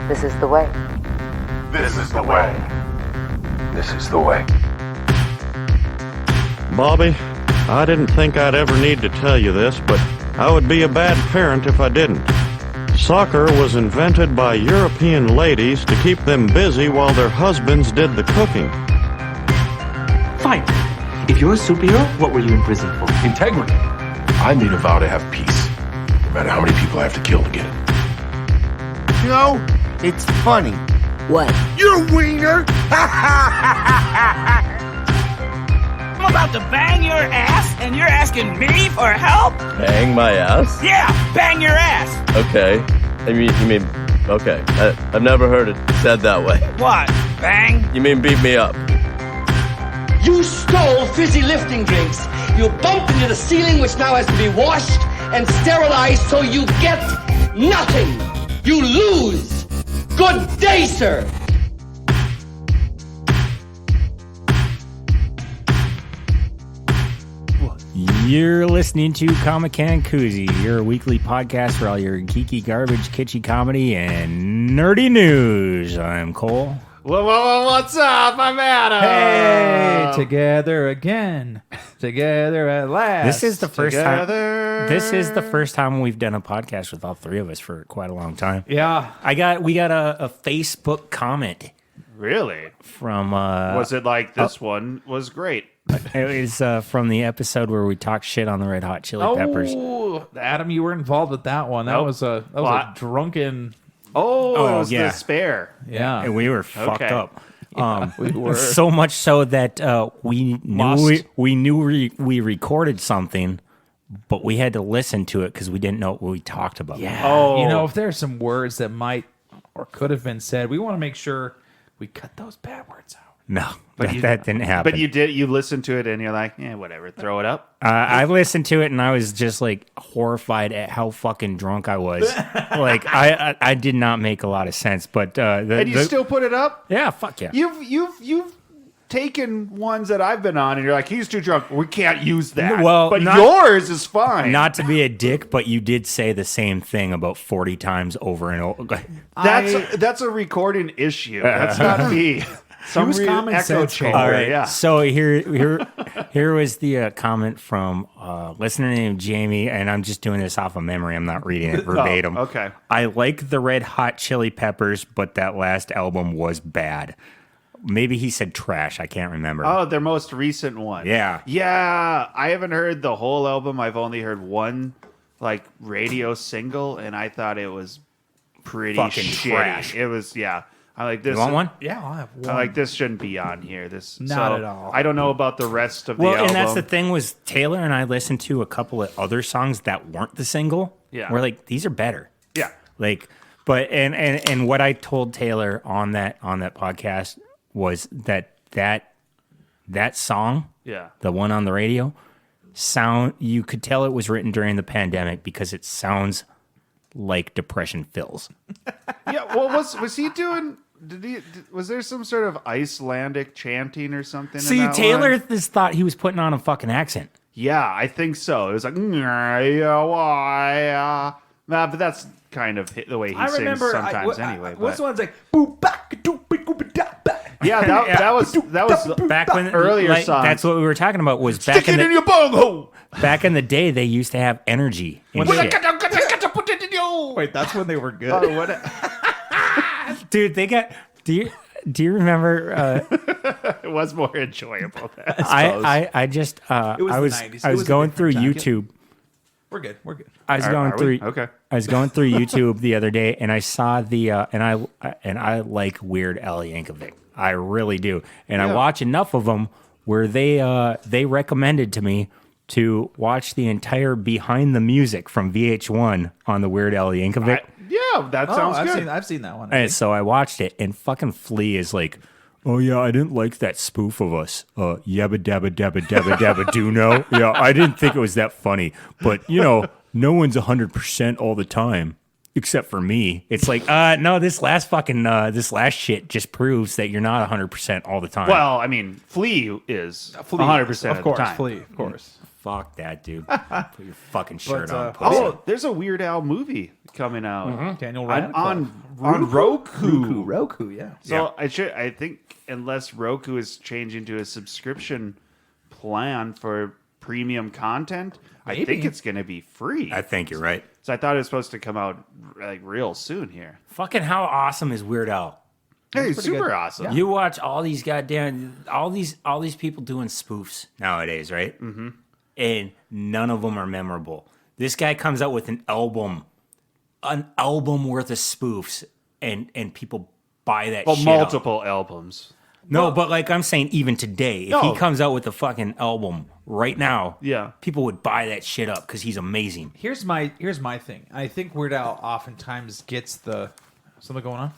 This is the way. This is the way. This is the way. Bobby, I didn't think I'd ever need to tell you this, but I would be a bad parent if I didn't. Soccer was invented by European ladies to keep them busy while their husbands did the cooking. Fine. If you're a superhero, what were you in prison for? Integrity. I made a vow to have peace, no matter how many people I have to kill to get it. You know, it's funny. What? You're a wiener! I'm about to bang your ass, and you're asking me for help? Bang my ass? Yeah, bang your ass. Okay. You mean, okay. I've never heard it said that way. What? Bang? You mean beat me up? You stole fizzy lifting drinks. You bumped into the ceiling, which now has to be washed and sterilized, so you get nothing. You lose. Good day, sir. You're listening to Comic Can Coozie, your weekly podcast for all your geeky garbage, kitschy comedy, and nerdy news. I'm Cole. What's up? I'm Adam. Hey, together again. Together at last. This is the first time. Together. This is the first time we've done a podcast with all three of us for quite a long time. Yeah. We got a Facebook comment Really? from. Was it like this one was great? It was from the episode where we talked shit on the Red Hot Chili Peppers. Oh, Adam, you were involved with that one. That Nope. was a drunken. Oh, it was yeah. the spare. Yeah. And we were fucked Okay. up. We were. So much so that we Lost. knew we recorded something, but we had to listen to it because we didn't know what we talked about. Yeah. Oh. You know, if there's some words that might or could have been said, we want to make sure we cut those bad words out. No, that didn't happen. But you listened to it and you're like, yeah, whatever, throw it up. I listened to it and I was just like horrified at how fucking drunk I was. Like I did not make a lot of sense. But And you still put it up? yeah, fuck yeah. You've taken ones that I've been on and you're like, he's too drunk. We can't use that. Well, but not- yours is fine. Not to be a dick, but you did say the same thing about 40 times over and over. That's a recording issue. That's not me. Some was common echo sense, chamber. All right. Yeah. So here was the comment from a listener named Jamie, and I'm just doing this off of memory. I'm not reading it verbatim. okay. I like the Red Hot Chili Peppers, but that last album was bad. Maybe he said trash. I can't remember. Oh, their most recent one. Yeah. Yeah. I haven't heard the whole album. I've only heard one like radio single, and I thought it was pretty Fucking shitty. trash. It was, yeah. I like this. You want one? Yeah, I'll have one. I like this shouldn't be on here. Not at all. I don't know about the rest of the Well, album. and that's the thing was Tayler and I listened to a couple of other songs that weren't the single. Yeah. We're like, these are better. Yeah. Like, but and what I told Tayler on that podcast was that song, Yeah. the one on the radio, you could tell it was written during the pandemic because it sounds like depression fills. Yeah. Well, was he doing? Was there some sort of Icelandic chanting or something? See, in that Tayler one? just thought he was putting on a fucking accent. Yeah, I think so. It was like, but that's kind of the way he sings sometimes anyway. What's the But one's like, boop, back, doop, beep, boop, da, ba. yeah, that was Back when earlier like, songs. that's what we were talking about. Was back Stick it in your bunghole. back in the day, they used to have energy and shit. Put it in your. Wait, that's when they were good. Oh, what? Dude, they got. Do you remember? It was more enjoyable. Then. I just It was I the was 90s. I It was was a going through different time. YouTube. We're good. We're good. I was going Are through. we? Okay. I was going through YouTube the other day, and I saw the and I like Weird Al Yankovic. I really do, and I watch enough of them where they recommended to me to watch the entire Behind the Music from VH1 on the Weird Al Yankovic. Yeah, that sounds good. I've seen that one. And so I watched it, and fucking Flea is like, "Oh yeah, I didn't like that spoof of us. Yabba dabba dabba dabba dabba do know. Yeah, I didn't think it was that funny, but you know, no one's 100% all the time. except for me. It's like, no, this last shit just proves that you're not 100% all the time. Well, I mean, Flea is 100% of course, the time. Flea, of course. Fuck that, dude. Put your fucking shirt on. Oh, there's a Weird Al movie coming out. Daniel Radcliffe. on Roku. Roku, yeah. So I think unless Roku is changing to a subscription plan for premium content, I think it's going to be free. I think you're right. So I thought it was supposed to come out like real soon here. Fucking how awesome is Weird Al? Hey, super awesome. Yeah. You watch all these all these people doing spoofs nowadays, right? Mm-hmm. And none of them are memorable. This guy comes out with an album worth of spoofs, and people buy that shit multiple albums. No, but like I'm saying, even today, if he comes out with a fucking album right now, people would buy that shit up because he's amazing. Here's my thing. I think Weird Al oftentimes gets the something going on.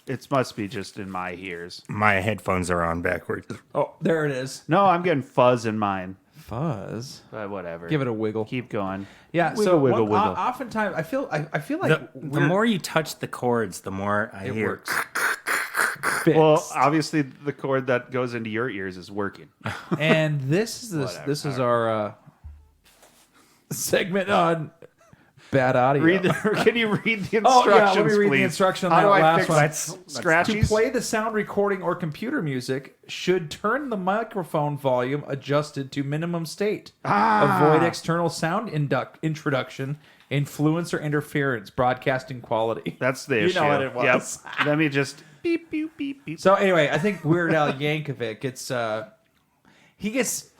It must be just in my ears. My headphones are on backwards. Oh, there it is. No, I'm getting fuzz in mine. Fuzz. But whatever. Give it a wiggle. Keep going. Yeah. Wiggle. Oftentimes, I feel like the more you touch the chords, the more I hear. Works. Well, obviously, the cord that goes into your ears is working. And this is our segment on bad audio. Can you read the instructions, Oh yeah, let me read please? the instruction on How that do I last fix one. scratchies? To play the sound recording or computer music, should turn the microphone volume adjusted to minimum state. Avoid external sound introduction, influence, or interference. Broadcasting quality. That's the issue. You know what it was. Yep. Let me just beep, beep, beep, beep. So anyway, I think Weird Al Yankovic gets he's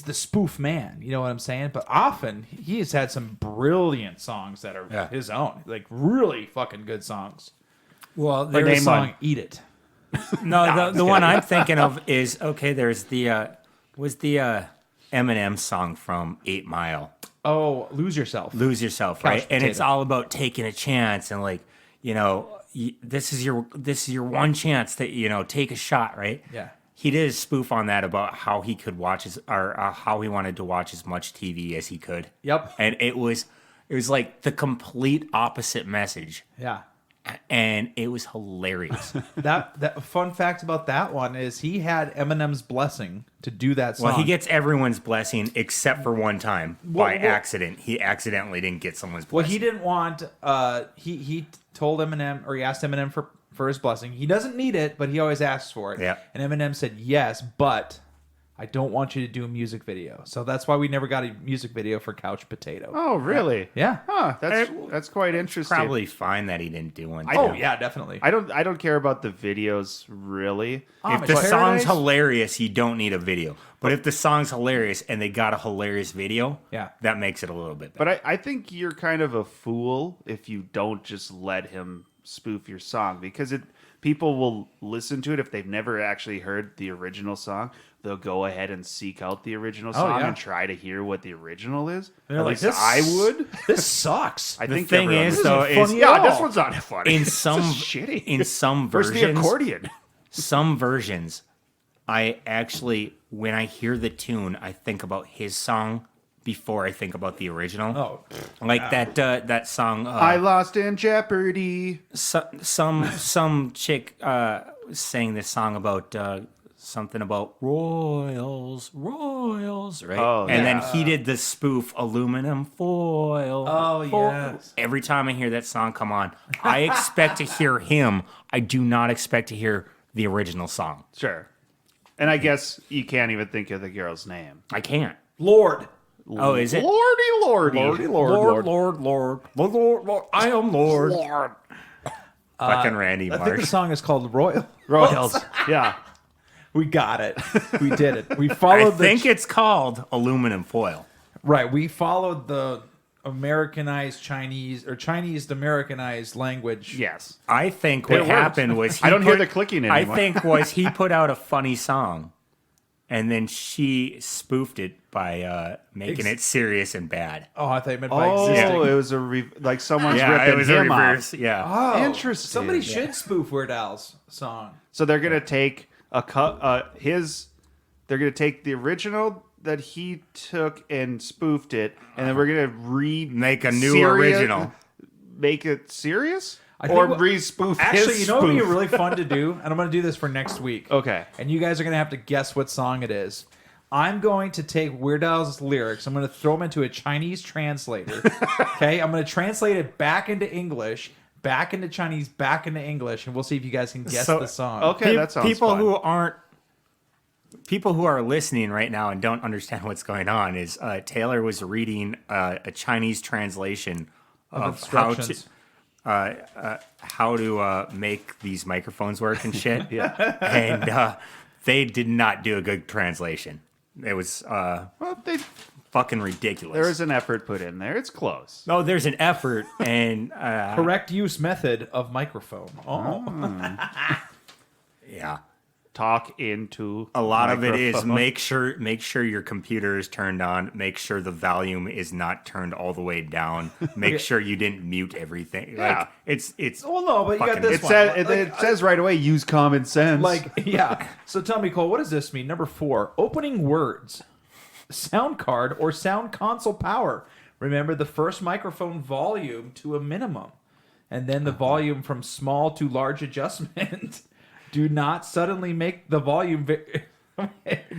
the spoof man, you know what I'm saying? But often he has had some brilliant songs that are his own, like really fucking good songs. Well, There's a song "Eat It." No, the one I'm thinking of is there's the Eminem song from 8 Mile. Oh, Lose Yourself. Lose Yourself, right? And it's all about taking a chance and like, this is your one chance to, take a shot, right? Yeah. He did a spoof on that about how he could watch how he wanted to watch as much TV as he could. Yep. And it was like the complete opposite message. Yeah. And it was hilarious. That fun fact about that one is he had Eminem's blessing to do that song. Well, he gets everyone's blessing except for one time by accident. He accidentally didn't get someone's blessing. Well, he didn't want. He told Eminem, or he asked Eminem for his blessing. He doesn't need it, but he always asks for it. Yeah. And Eminem said yes, but I don't want you to do a music video. So that's why we never got a music video for Couch Potato. Oh, really? Yeah. Huh. That's quite interesting. Probably fine that he didn't do one. Yeah, definitely. I don't care about the videos really. If the song's hilarious, you don't need a video. But if the song's hilarious and they got a hilarious video, that makes it a little bit better. But I think you're kind of a fool if you don't just let him spoof your song, because people will listen to it if they've never actually heard the original song. They'll go ahead and seek out the original song and try to hear what the original is. At least I would. This sucks. I think the thing is, though, this one's not funny. In some shitty. In some Where's versions, the accordion? Some versions, I actually, when I hear the tune, I think about his song before I think about the original. Oh, like that song. I lost in Jeopardy. Some chick sang this song about. Something about royals, right? Oh, and then he did the spoof aluminum foil. Oh, yes. Every time I hear that song come on, I expect to hear him. I do not expect to hear the original song. Sure. And I guess you can't even think of the girl's name. I can't. Lord. Oh, is it? Lordy. Lord. I am Lord. Lord. Fucking Randy I think the Marsh. song is called Royals. Yeah. We got it. We did it. We followed I think it's called aluminum foil. Right. We followed the Americanized Chinese or Chinese Americanized language. Yes. I think what happened was I don't hear the clicking anymore. I think he put out a funny song, and then she spoofed it by making it serious and bad. Oh, I thought you meant by existing. Oh, it was like someone's Yeah, ripping it was him a reverse. off. Yeah. Oh, Interesting. Somebody should spoof Weird Al's song. So they're gonna take they're gonna take the original that he took and spoofed it, and then we're gonna Make a new original. make it serious? I Or think re-spoof Actually, his you know what would be spoof? really fun to do? And I'm going to do this for next week. Okay. And you guys are going to have to guess what song it is. I'm going to take Weird Al's lyrics. I'm going to throw them into a Chinese translator. Okay? I'm going to translate it back into English, back into Chinese, back into English, and we'll see if you guys can guess the song. Okay, that sounds people fun. People who are listening right now and don't understand what's going on is Taylor was reading a Chinese translation of instructions. how to make these microphones work and shit. Yeah. And they did not do a good translation. It was fucking ridiculous. There is an effort put in there. It's close. No, there's an effort and Correct use method of microphone. yeah. Talk into A lot of it is microphone. make sure your computer is turned on. Make sure the volume is not turned all the way down. Make sure you didn't mute everything. Yeah. Like it's Well, no, but you got fucking- this It, one. says, Like, it says right away, use common sense. Like, yeah. So tell me, Cole, what does this mean? Number 4, opening words, sound card, or sound console power. Remember the first microphone volume to a minimum, and then the volume from small to large adjustment. Do not suddenly make the volume.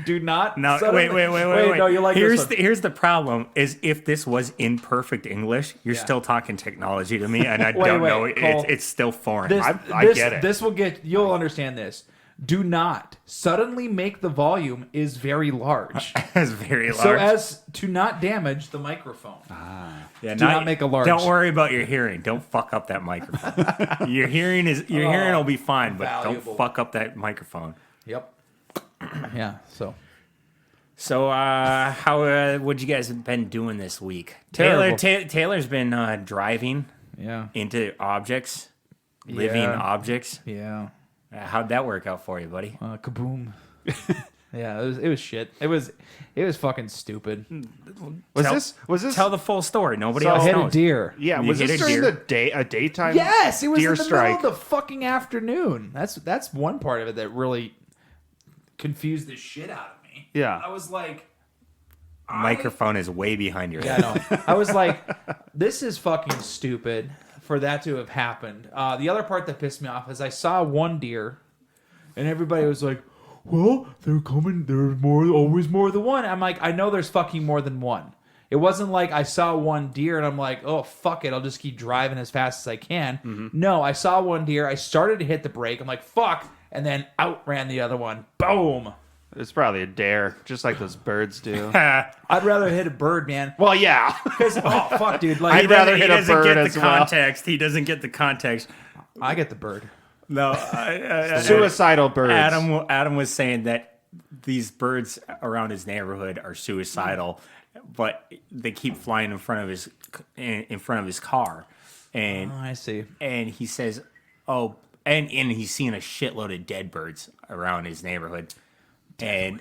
Do not. No, suddenly... wait. No, you like this one. Here's the problem: is if this was in perfect English, you're still talking technology to me, and I don't know. Cole. It's still foreign. I get it. This will get. You'll understand this. Do not suddenly make the volume is very large. It's very large. So as to not damage the microphone. Yeah, do not make a large. Don't worry about your hearing. Don't fuck up that microphone. Your hearing will be fine, but valuable. don't fuck up that microphone. Yep. Yeah. So, how would you guys have been doing this week? Taylor, Terrible. Taylor's been driving Yeah. into objects, living Yeah. objects. Yeah. How'd that work out for you, buddy? Kaboom. Yeah, it was shit. It was fucking stupid. Was this Tell the full story. Nobody I else hit knows. a deer. Yeah, You was hit this a during deer? a daytime? Yes, it was deer in the strike. middle of the fucking afternoon. That's one part of it that really confused the shit out of me. Yeah. I was like, Microphone is way behind your yeah, head. no. I was like, this is fucking stupid for that to have happened. The other part that pissed me off is I saw one deer, and everybody was like, well, they're coming. There's always more than one. I'm like, I know there's fucking more than one. It wasn't like I saw one deer and I'm like, oh, fuck it. I'll just keep driving as fast as I can. Mm-hmm. No, I saw one deer. I started to hit the brake. I'm like, fuck. And then outran the other one. Boom. It's probably a dare, just like those birds do. I'd rather hit a bird, man. Well, yeah. Because, oh, fuck, dude. Like, I'd rather He hit a doesn't bird get as the well. context. He doesn't get the context. I get the bird. No, Suicidal birds. Adam was saying that these birds around his neighborhood are suicidal, but they keep flying in front of his car, and I see. And he says, "Oh, and he's seeing a shitload of dead birds around his neighborhood, and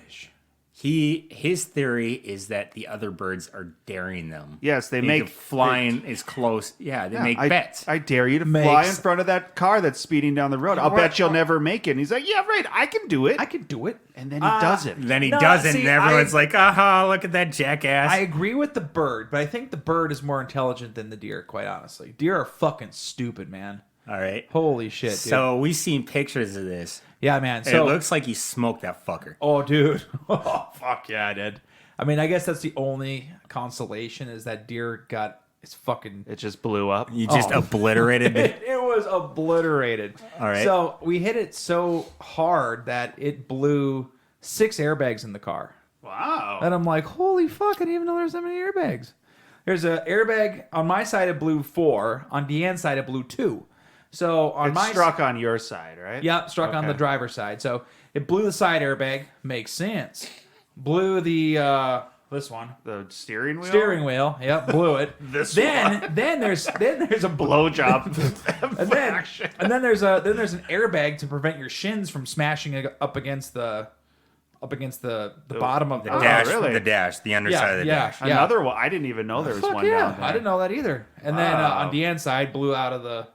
his theory is that the other birds are daring them. Yes, they into make flying as close. Yeah, they make bets. I dare you to fly in front of that car that's speeding down the road. I'll bet you'll never make it. And he's like, yeah, right, I can do it. I can do it. And then he doesn't. Then he No, doesn't, see, and everyone's like, aha, look at that jackass. I agree with the bird, but I think the bird is more intelligent than the deer, quite honestly. Deer are fucking stupid, man. All right. Holy shit, dude. So we seen pictures of this. Yeah, man. And So it looks like he smoked that fucker. oh, dude. Oh, fuck yeah, I did. I mean, I guess that's the only consolation is that deer got its fucking... It just blew up. You just obliterated it. It was obliterated. All right. So we hit it so hard that it blew 6 airbags in the car. Wow. And I'm like, holy fuck, I didn't even know there's that many airbags. There's an airbag on my side, it blew 4. On Deanne's side, it blew 2. So on It my struck on your side, right? Yeah, struck on the driver's side. So it blew the side airbag. Makes sense. Blew the this one. The steering wheel? Steering wheel. Yep, blew it. Then there's a Blowjob. and then there's an airbag to prevent your shins from smashing up against the bottom of the Dash, really? the dash, the underside of the dash. Another one. I didn't even know there was Fuck one yeah, down there. I didn't know that either. And then on Deanne's side, blew out of the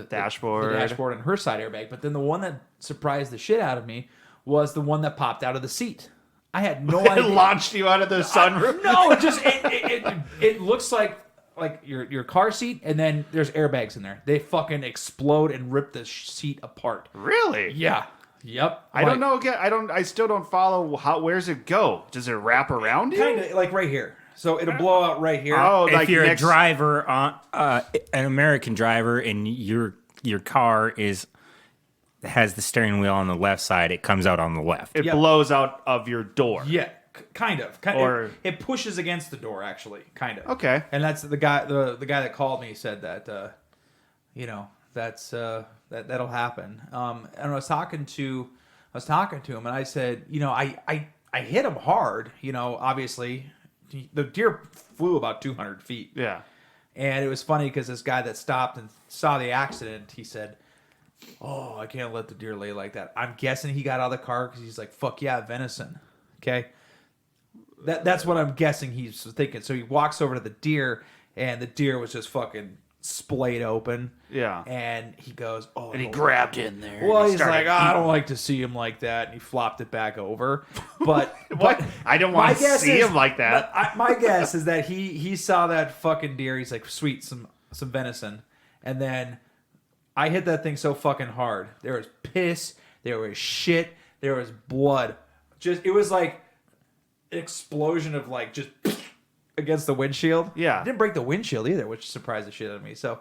Dashboard. the dashboard and her side airbag. But then the one that surprised the shit out of me was the one that popped out of the seat. I had no It idea. launched you out of the sunroof. No, it just it looks like like your car seat, and then there's airbags in there. They fucking explode and rip the seat apart. Really? Yeah. Yep. I don't know. Again, I still don't follow. Where's it go? Does it wrap around you? Kind of like right here. So it'll blow out right here. Oh, If like you're next- a driver, an American driver, and your car has the steering wheel on the left side, it comes out on the left. It Yep. blows out of your door. Yeah, kind of. Or- it pushes against the door, actually, kind of. Okay. And that's the guy. The guy that called me said that, that'll happen. And I was talking to him, and I said, I hit him hard. Obviously, the deer flew about 200 feet. Yeah. And it was funny because this guy that stopped and saw the accident, he said, "Oh, I can't let the deer lay like that." I'm guessing he got out of the car because he's like, "Fuck yeah, venison." Okay, that's what I'm guessing he's thinking. So he walks over to the deer, and the deer was just fucking splayed open. Yeah. And he goes, "Oh," And he grabbed in there. Well, and he's started like, "I eating. don't like to see him like that," and he flopped it back over. But What? I don't want my to guess see is- him like that. my guess is that he saw that fucking deer. He's like, "Sweet, some venison," and then I hit that thing so fucking hard. There was piss. There was shit. There was blood. It was like an explosion of like just against the windshield. Yeah. It didn't break the windshield either, which surprised the shit out of me. So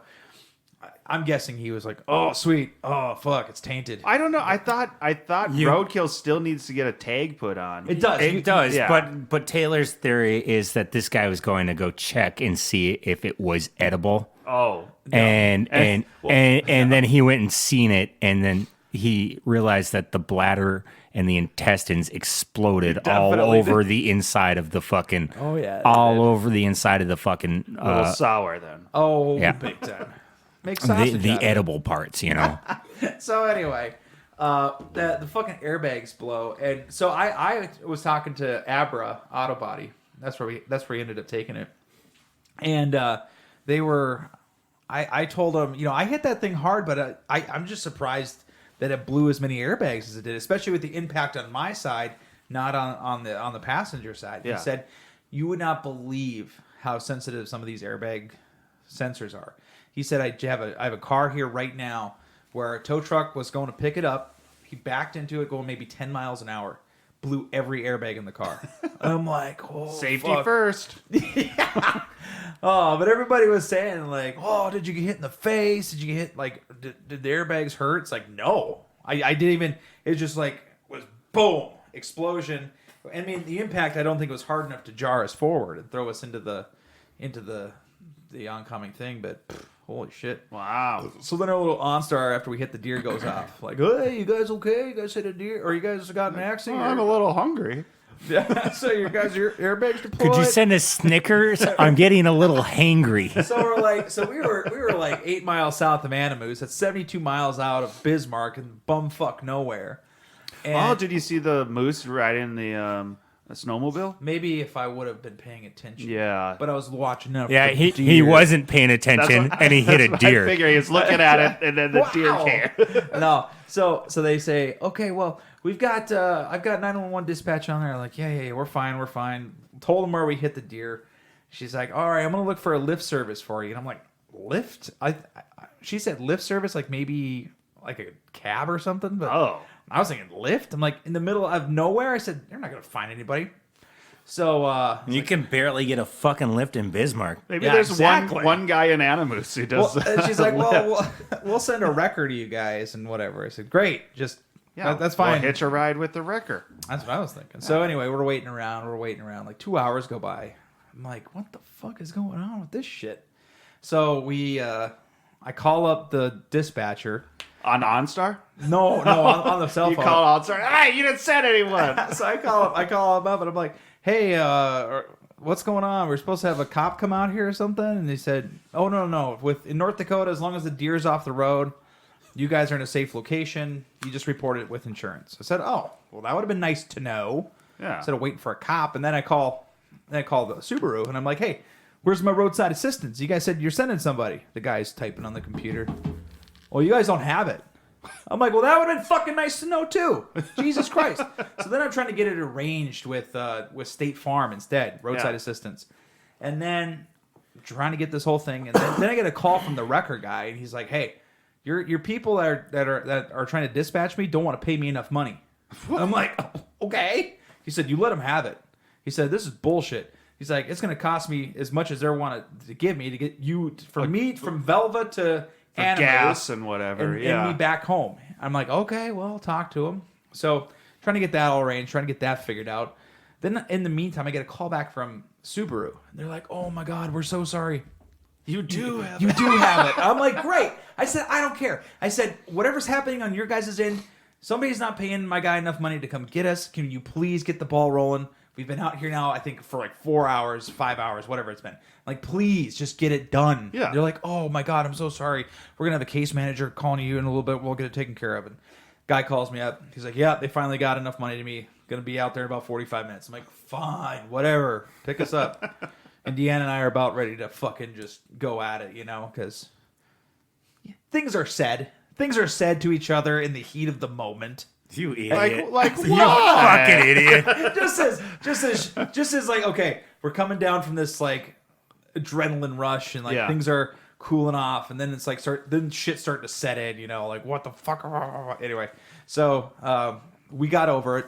I'm guessing he was like, "Oh, sweet. Oh, fuck, it's tainted." I don't know. I thought roadkill still needs to get a tag put on. It does. It does, yeah. but Taylor's theory is that this guy was going to go check and see if it was edible. Oh. And then he went and seen it, and then he realized that the bladder and the intestines exploded all Definitely over the inside of the fucking. Oh, yeah, all over the inside of the fucking. A little sour then. Oh, Yeah. big time. Make sausage the out of it. edible parts, So anyway, the fucking airbags blow, and so I was talking to Abra Auto Body. That's where we ended up taking it, and they were. I told them, I hit that thing hard, but I'm just surprised that it blew as many airbags as it did, especially with the impact on my side, not on the passenger side. Yeah. He said, "You would not believe how sensitive some of these airbag sensors are." He said, I have a car here right now where a tow truck was going to pick it up. He backed into it going maybe 10 miles an hour. Blew every airbag in the car. I'm like, "Oh, Safety fuck." first. Yeah. Oh, but everybody was saying like, "Oh, did you get hit in the face? Did you get hit, like, did the airbags hurt?" It's like, no. I didn't even, it just like was boom, explosion. I mean, the impact I don't think was hard enough to jar us forward and throw us into the oncoming thing, but holy shit. Wow. So then our little OnStar after we hit the deer goes off. Like, "Hey, you guys okay? You guys hit a deer? Or you guys got an accident?" I'm a little hungry. Yeah, so your guys, your airbags deployed. Could you send us Snickers? I'm getting a little hangry. So we were like 8 miles south of Animus. That's 72 miles out of Bismarck and bumfuck nowhere. And Did you see the moose riding the snowmobile? maybe if I would have been paying attention. Yeah. But I was watching enough. Yeah, for he deer. wasn't paying attention, and he hit a deer. I figure he was looking at it, and then the deer Wow. came. No, so they say, "Okay, well, we've got I've got 911 dispatch on there." I'm like, yeah, we're fine. Told them where we hit the deer. She's like, "All right, I'm gonna look for a lift service for you." And I'm like, "Lift?" She said lift service, like maybe like a cab or something. But Oh. I was thinking lift. I'm like in the middle of nowhere. I said, "They're not gonna find anybody." So You can barely get a fucking lift in Bismarck. Maybe Yeah, there's exactly. one guy in Animus who does well, and she's like, lift. "Well, we'll send a wrecker to you guys and whatever." I said, "Great, just that's fine." We'll hitch a ride with the wrecker. That's what I was thinking. So anyway, we're waiting around. Like 2 hours go by. I'm like, "What the fuck is going on with this shit?" So I call up the dispatcher. On OnStar? No, on the cell You phone. call OnStar. Hey, you didn't send anyone. So I call him up and I'm like, "Hey, what's going on? We're supposed to have a cop come out here or something." And they said, "Oh, no. In North Dakota, as long as the deer's off the road, you guys are in a safe location. You just report it with insurance." I said, "Oh, well, that would have been nice to know." Yeah. Instead of waiting for a cop. And then I call the Subaru and I'm like, "Hey, where's my roadside assistance? You guys said you're sending somebody." The guy's typing on the computer. "Well, you guys don't have it." I'm like, "Well, that would have been fucking nice to know too." Jesus Christ. So then I'm trying to get it arranged with State Farm instead, roadside Yeah. assistance. And then trying to get this whole thing, and then I get a call from the wrecker guy, and he's like, "Hey, your people that are trying to dispatch me don't want to pay me enough money." I'm like, "Okay." He said, "You let them have it." He said, "This is bullshit." He's like, "It's going to cost me as much as they want to give me to get you from Velva to Animals gas and whatever, and me back home." I'm like, "Okay, well, I'll talk to him." So trying to get that all arranged, trying to get that figured out. Then in the meantime, I get a call back from Subaru. And they're like, "Oh my God, we're so sorry. You do have it." I'm like, "Great." I said, "I don't care." I said, "Whatever's happening on your guys' end, somebody's not paying my guy enough money to come get us. Can you please get the ball rolling? We've been out here now, I think, for like 4 hours, 5 hours, whatever it's been. Like, please, just get it done." Yeah. They're like, "Oh my God, I'm so sorry. We're going to have a case manager calling you in a little bit. We'll get it taken care of." And guy calls me up. He's like, "Yeah, they finally got enough money to me. Going to be out there in about 45 minutes. I'm like, "Fine, whatever. Pick us up." And Deanna and I are about ready to fucking just go at it, because things are said. Things are said to each other in the heat of the moment. You idiot. Like You fucking idiot. just as like, okay, we're coming down from this like adrenaline rush and like things are cooling off, and then it's like then shit starting to set in, like what the fuck. Anyway, so we got over it.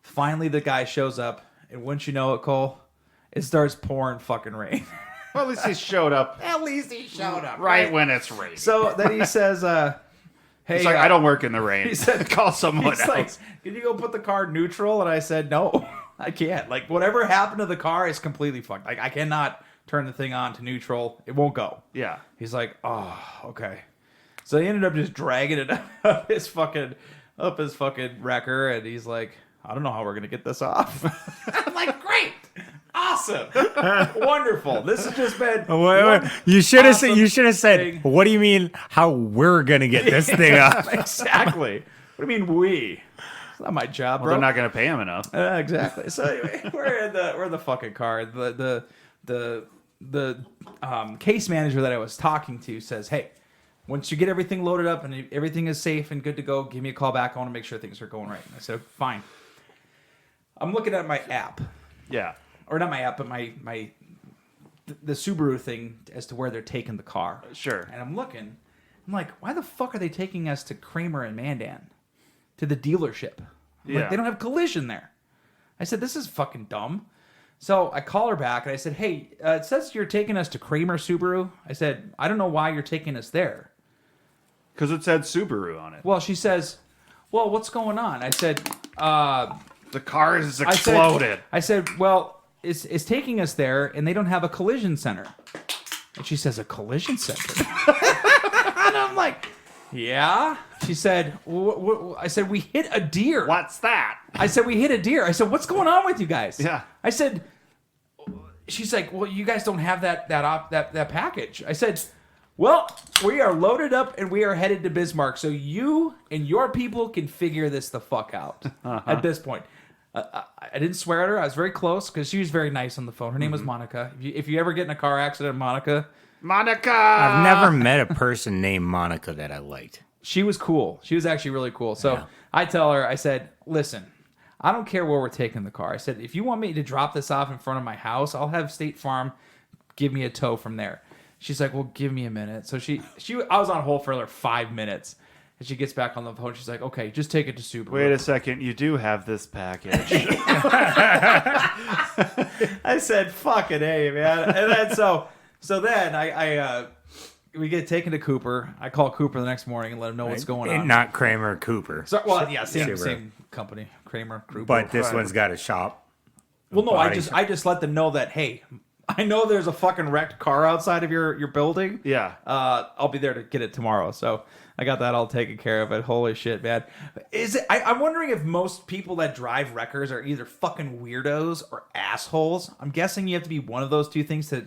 Finally, the guy shows up, and once you know it, Cole, it starts pouring fucking rain. Well, at least he showed up. At least he showed up right when it's raining. So then he says, "Hey, he's like, I don't work in the rain." He said, "Call someone else." Like, "Can you go put the car neutral?" And I said, "No, I can't. Like, whatever happened to the car is completely fucked. Like, I cannot turn the thing on to neutral. It won't go." Yeah. He's like, "Oh, okay." So he ended up just dragging it up his fucking wrecker, and he's like, "I don't know how we're gonna get this off." I'm like, "Great, awesome, wonderful. This has just been." Wait. You should have said. thing. "What do you mean? How we're gonna get this thing up?" Exactly. What do you mean we? It's not my job, bro. They're not going to pay him enough. Exactly. So anyway, we're in the fucking car. The case manager that I was talking to says, "Hey, once you get everything loaded up and everything is safe and good to go, give me a call back. I want to make sure things are going right." And I said, "Fine." I'm looking at my app. Yeah. Or not my app, but the Subaru thing as to where they're taking the car. Sure. And I'm looking. I'm like, why the fuck are they taking us to Kramer and Mandan? To the dealership? Like, they don't have collision there. I said, "This is fucking dumb." So I call her back and I said, "Hey, it says you're taking us to Kramer Subaru." I said, "I don't know why you're taking us there." Because it said Subaru on it. Well, she says, "Well, what's going on?" I said, the car has exploded. I said, "Well, it's taking us there, and they don't have a collision center." And she says, "A collision center?" And I'm like, "Yeah." She said, I said, "We hit a deer." What's that? I said, "We hit a deer." I said, "What's going on with you guys?" Yeah. I said, she's like, "Well, you guys don't have that package." I said, "Well, we are loaded up and we are headed to Bismarck, so you and your people can figure this the fuck out." At this point, I didn't swear at her. I was very close because she was very nice on the phone. Her name was Monica. If you ever get in a car accident, Monica. I've never met a person named Monica that I liked. She was cool. She was actually really cool. So I tell her, I said, "Listen, I don't care where we're taking the car." I said, "If you want me to drop this off in front of my house, I'll have State Farm give me a tow from there." She's like, "Well, give me a minute." So I was on hold for like 5 minutes. And she gets back on the phone. She's like, "Okay, just take it to Subaru." Wait a second. You do have this package. I said, "Fucking A, man." And then so then we get taken to Cooper. I call Cooper the next morning and let him know what's going on. Not Kramer, Cooper. So, well, yeah, same company, Kramer, Cooper. But this one's got a shop. Well, no, I just let them know that, hey, I know there's a fucking wrecked car outside of your building. Yeah. I'll be there to get it tomorrow. So I got that all taken care of. But holy shit, man. I'm wondering if most people that drive wreckers are either fucking weirdos or assholes. I'm guessing you have to be one of those two things to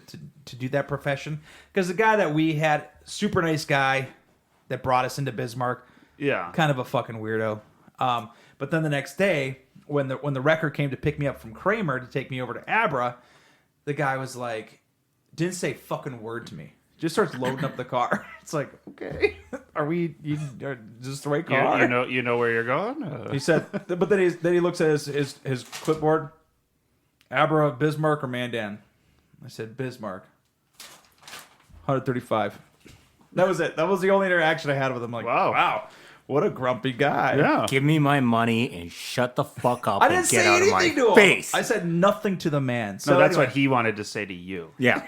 do that profession. Because the guy that we had, super nice guy that brought us into Bismarck. Yeah. Kind of a fucking weirdo. But then the next day, when the wrecker came to pick me up from Kramer to take me over to Abra, the guy was like, didn't say a fucking word to me. Just starts loading up the car. It's like, okay, are this the right car? You know where you're going? He said, but then he looks at his clipboard. Abra, Bismarck, or Mandan? I said, Bismarck. 135. That was it. That was the only interaction I had with him. Like, wow, what a grumpy guy. Yeah. Give me my money and shut the fuck up I and didn't get say out of anything my to him. face. I said nothing to the man. So No, that's anyway. what he wanted to say to you. Yeah.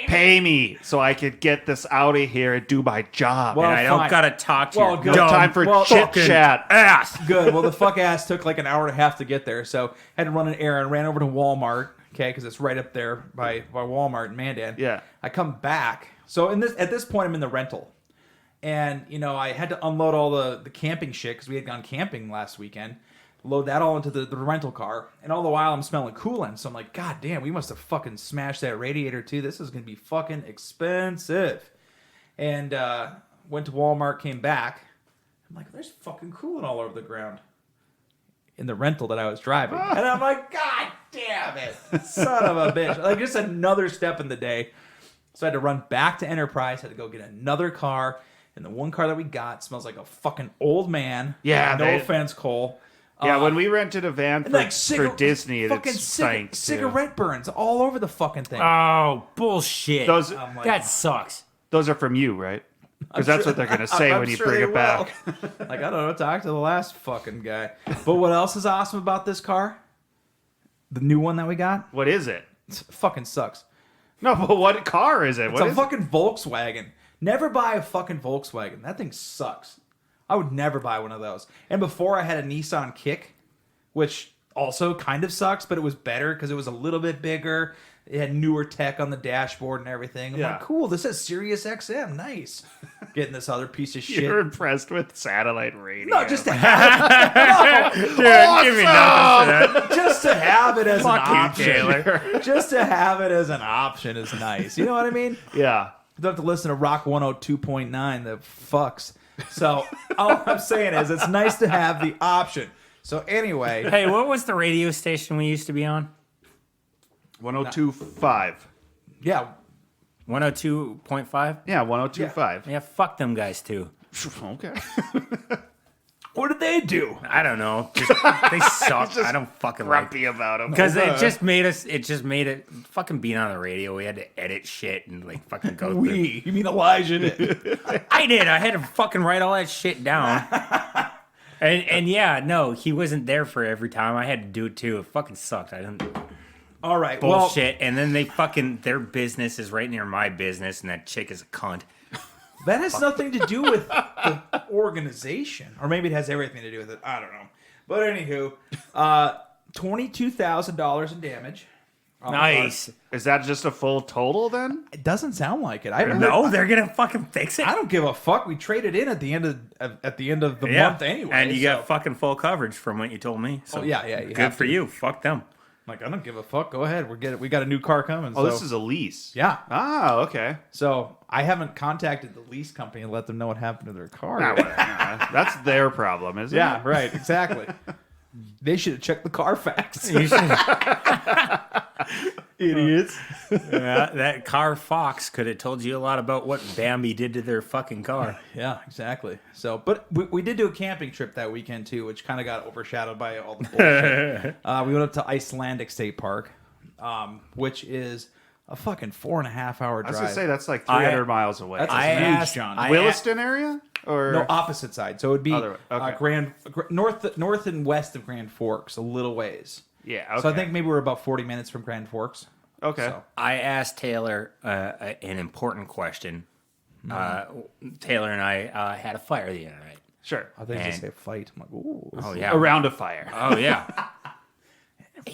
Pay me so I could get this out of here and do my job. Well, And I don't fine. gotta talk to Well, your good. no dumb time for chit fucking chat. ass. Good. Well, the fuck ass took like an hour and a half to get there, so had to run an errand. Ran over to Walmart, okay, because it's right up there by Walmart in Mandan. Yeah. I come back. So at this point, I'm in the rental, and I had to unload all the camping shit because we had gone camping last weekend. Load that all into the rental car, and all the while I'm smelling coolant. So I'm like, God damn, we must have fucking smashed that radiator too. This is gonna be fucking expensive. And went to Walmart, came back. I'm like, there's fucking coolant all over the ground in the rental that I was driving, and I'm like, God damn it, son of a bitch! Like just another step in the day. So I had to run back to Enterprise. Had to go get another car, and the one car that we got smells like a fucking old man. Yeah, no they- offense, Cole. Yeah, when we rented a van And for Disney, it fucking stank too. cigarette burns all over the fucking thing. Oh, bullshit. Those I'm like, that sucks. those are from you, right? Because that's what they're gonna say I'm when you sure bring they it back. will. Like, I don't know, talk to the last fucking guy. But what else is awesome about this car? The new one that we got? What is it? It fucking sucks. No, but what car is it? It's What a is it? fucking Volkswagen. Never buy a fucking Volkswagen. That thing sucks. I would never buy one of those. And before I had a Nissan Kick, which also kind of sucks, but it was better because it was a little bit bigger. It had newer tech on the dashboard and everything. I'm Yeah. like, cool, this is Sirius XM. Nice. Getting this other piece of shit. You're impressed with satellite radio? No, just to have it. Dude, give me nothing for that. Just to have it as an Fuck you, option. Taylor. Just to have it as an option is nice. You know what I mean? Yeah. You don't have to listen to Rock 102.9 that fucks. So all I'm saying is it's nice to have the option. So anyway, Hey, what was the radio station we used to be on? 102.5. yeah, 102.5? Yeah, 102.5. Yeah, fuck them guys too. Okay. what did they do? I don't know. Just, they suck. I don't fucking like Grumpy about them. because it just made it fucking being on the radio. We had to edit shit and like fucking go through. You mean Elijah did? I did. I had to fucking write all that shit down. And yeah, no, he wasn't there for every time. I had to do it too. It fucking sucked. I didn't All right, bullshit. And then they fucking their business is right near my business, and that chick is a cunt. well, that has nothing to do with the organization, or maybe it has everything to do with it. I don't know. But anywho, $22,000 in damage. on the car. Nice. Is that just a full total then? It doesn't sound like it. I haven't No, heard- they're gonna fucking fix it. I don't give a fuck. We traded in at the end of the month anyway. and you so- got fucking full coverage from what you told me. So Oh, yeah, you good have for to. you. Fuck them. Like, I don't give a fuck. Go ahead. We got a new car coming. Oh, so. this is a lease. Yeah. Ah, okay. So I haven't contacted the lease company and let them know what happened to their car. Nah, yet. whatever. That's their problem, isn't Yeah, it? right. Exactly. They should have checked the Carfax. You should- Idiots. yeah, that car Fox could have told you a lot about what Bambi did to their fucking car. Yeah, exactly. So, but we did do a camping trip that weekend too, which kind of got overshadowed by all the bullshit. We went up to Icelandic State Park, which is a fucking 4.5 hour I was drive. gonna say that's like 300 miles away. That's I huge, asked- John. I- Williston area or No, opposite side. So it would be Other way. Okay. north and west of Grand Forks, a little ways. yeah. Okay. So I think maybe we're about 40 minutes from Grand Forks. okay. So, I asked Taylor an important question. Taylor and I had a fire the other night. Sure. I think And- just say fight. I'm like, ooh. Oh yeah. Around a fire. Oh yeah.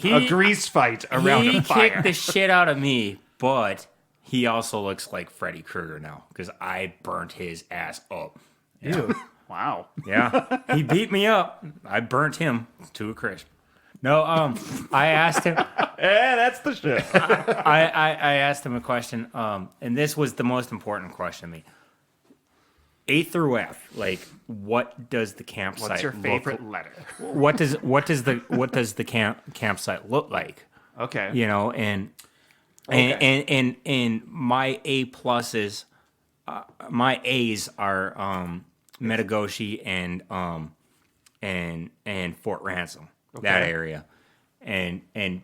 A grease fight around he a fire. kicked the shit out of me, but he also looks like Freddy Krueger now because I burnt his ass up. Ew. Wow. Yeah, he beat me up. I burnt him to a crisp. No, I asked him. That's the shit. I asked him a question, and this was the most important question to me. A through F, like, what does the campsite? What's your look- favorite letter? What does the campsite look like? Okay. You know, and my A pluses, my A's are Metagoshi and Fort Ransom, that area, and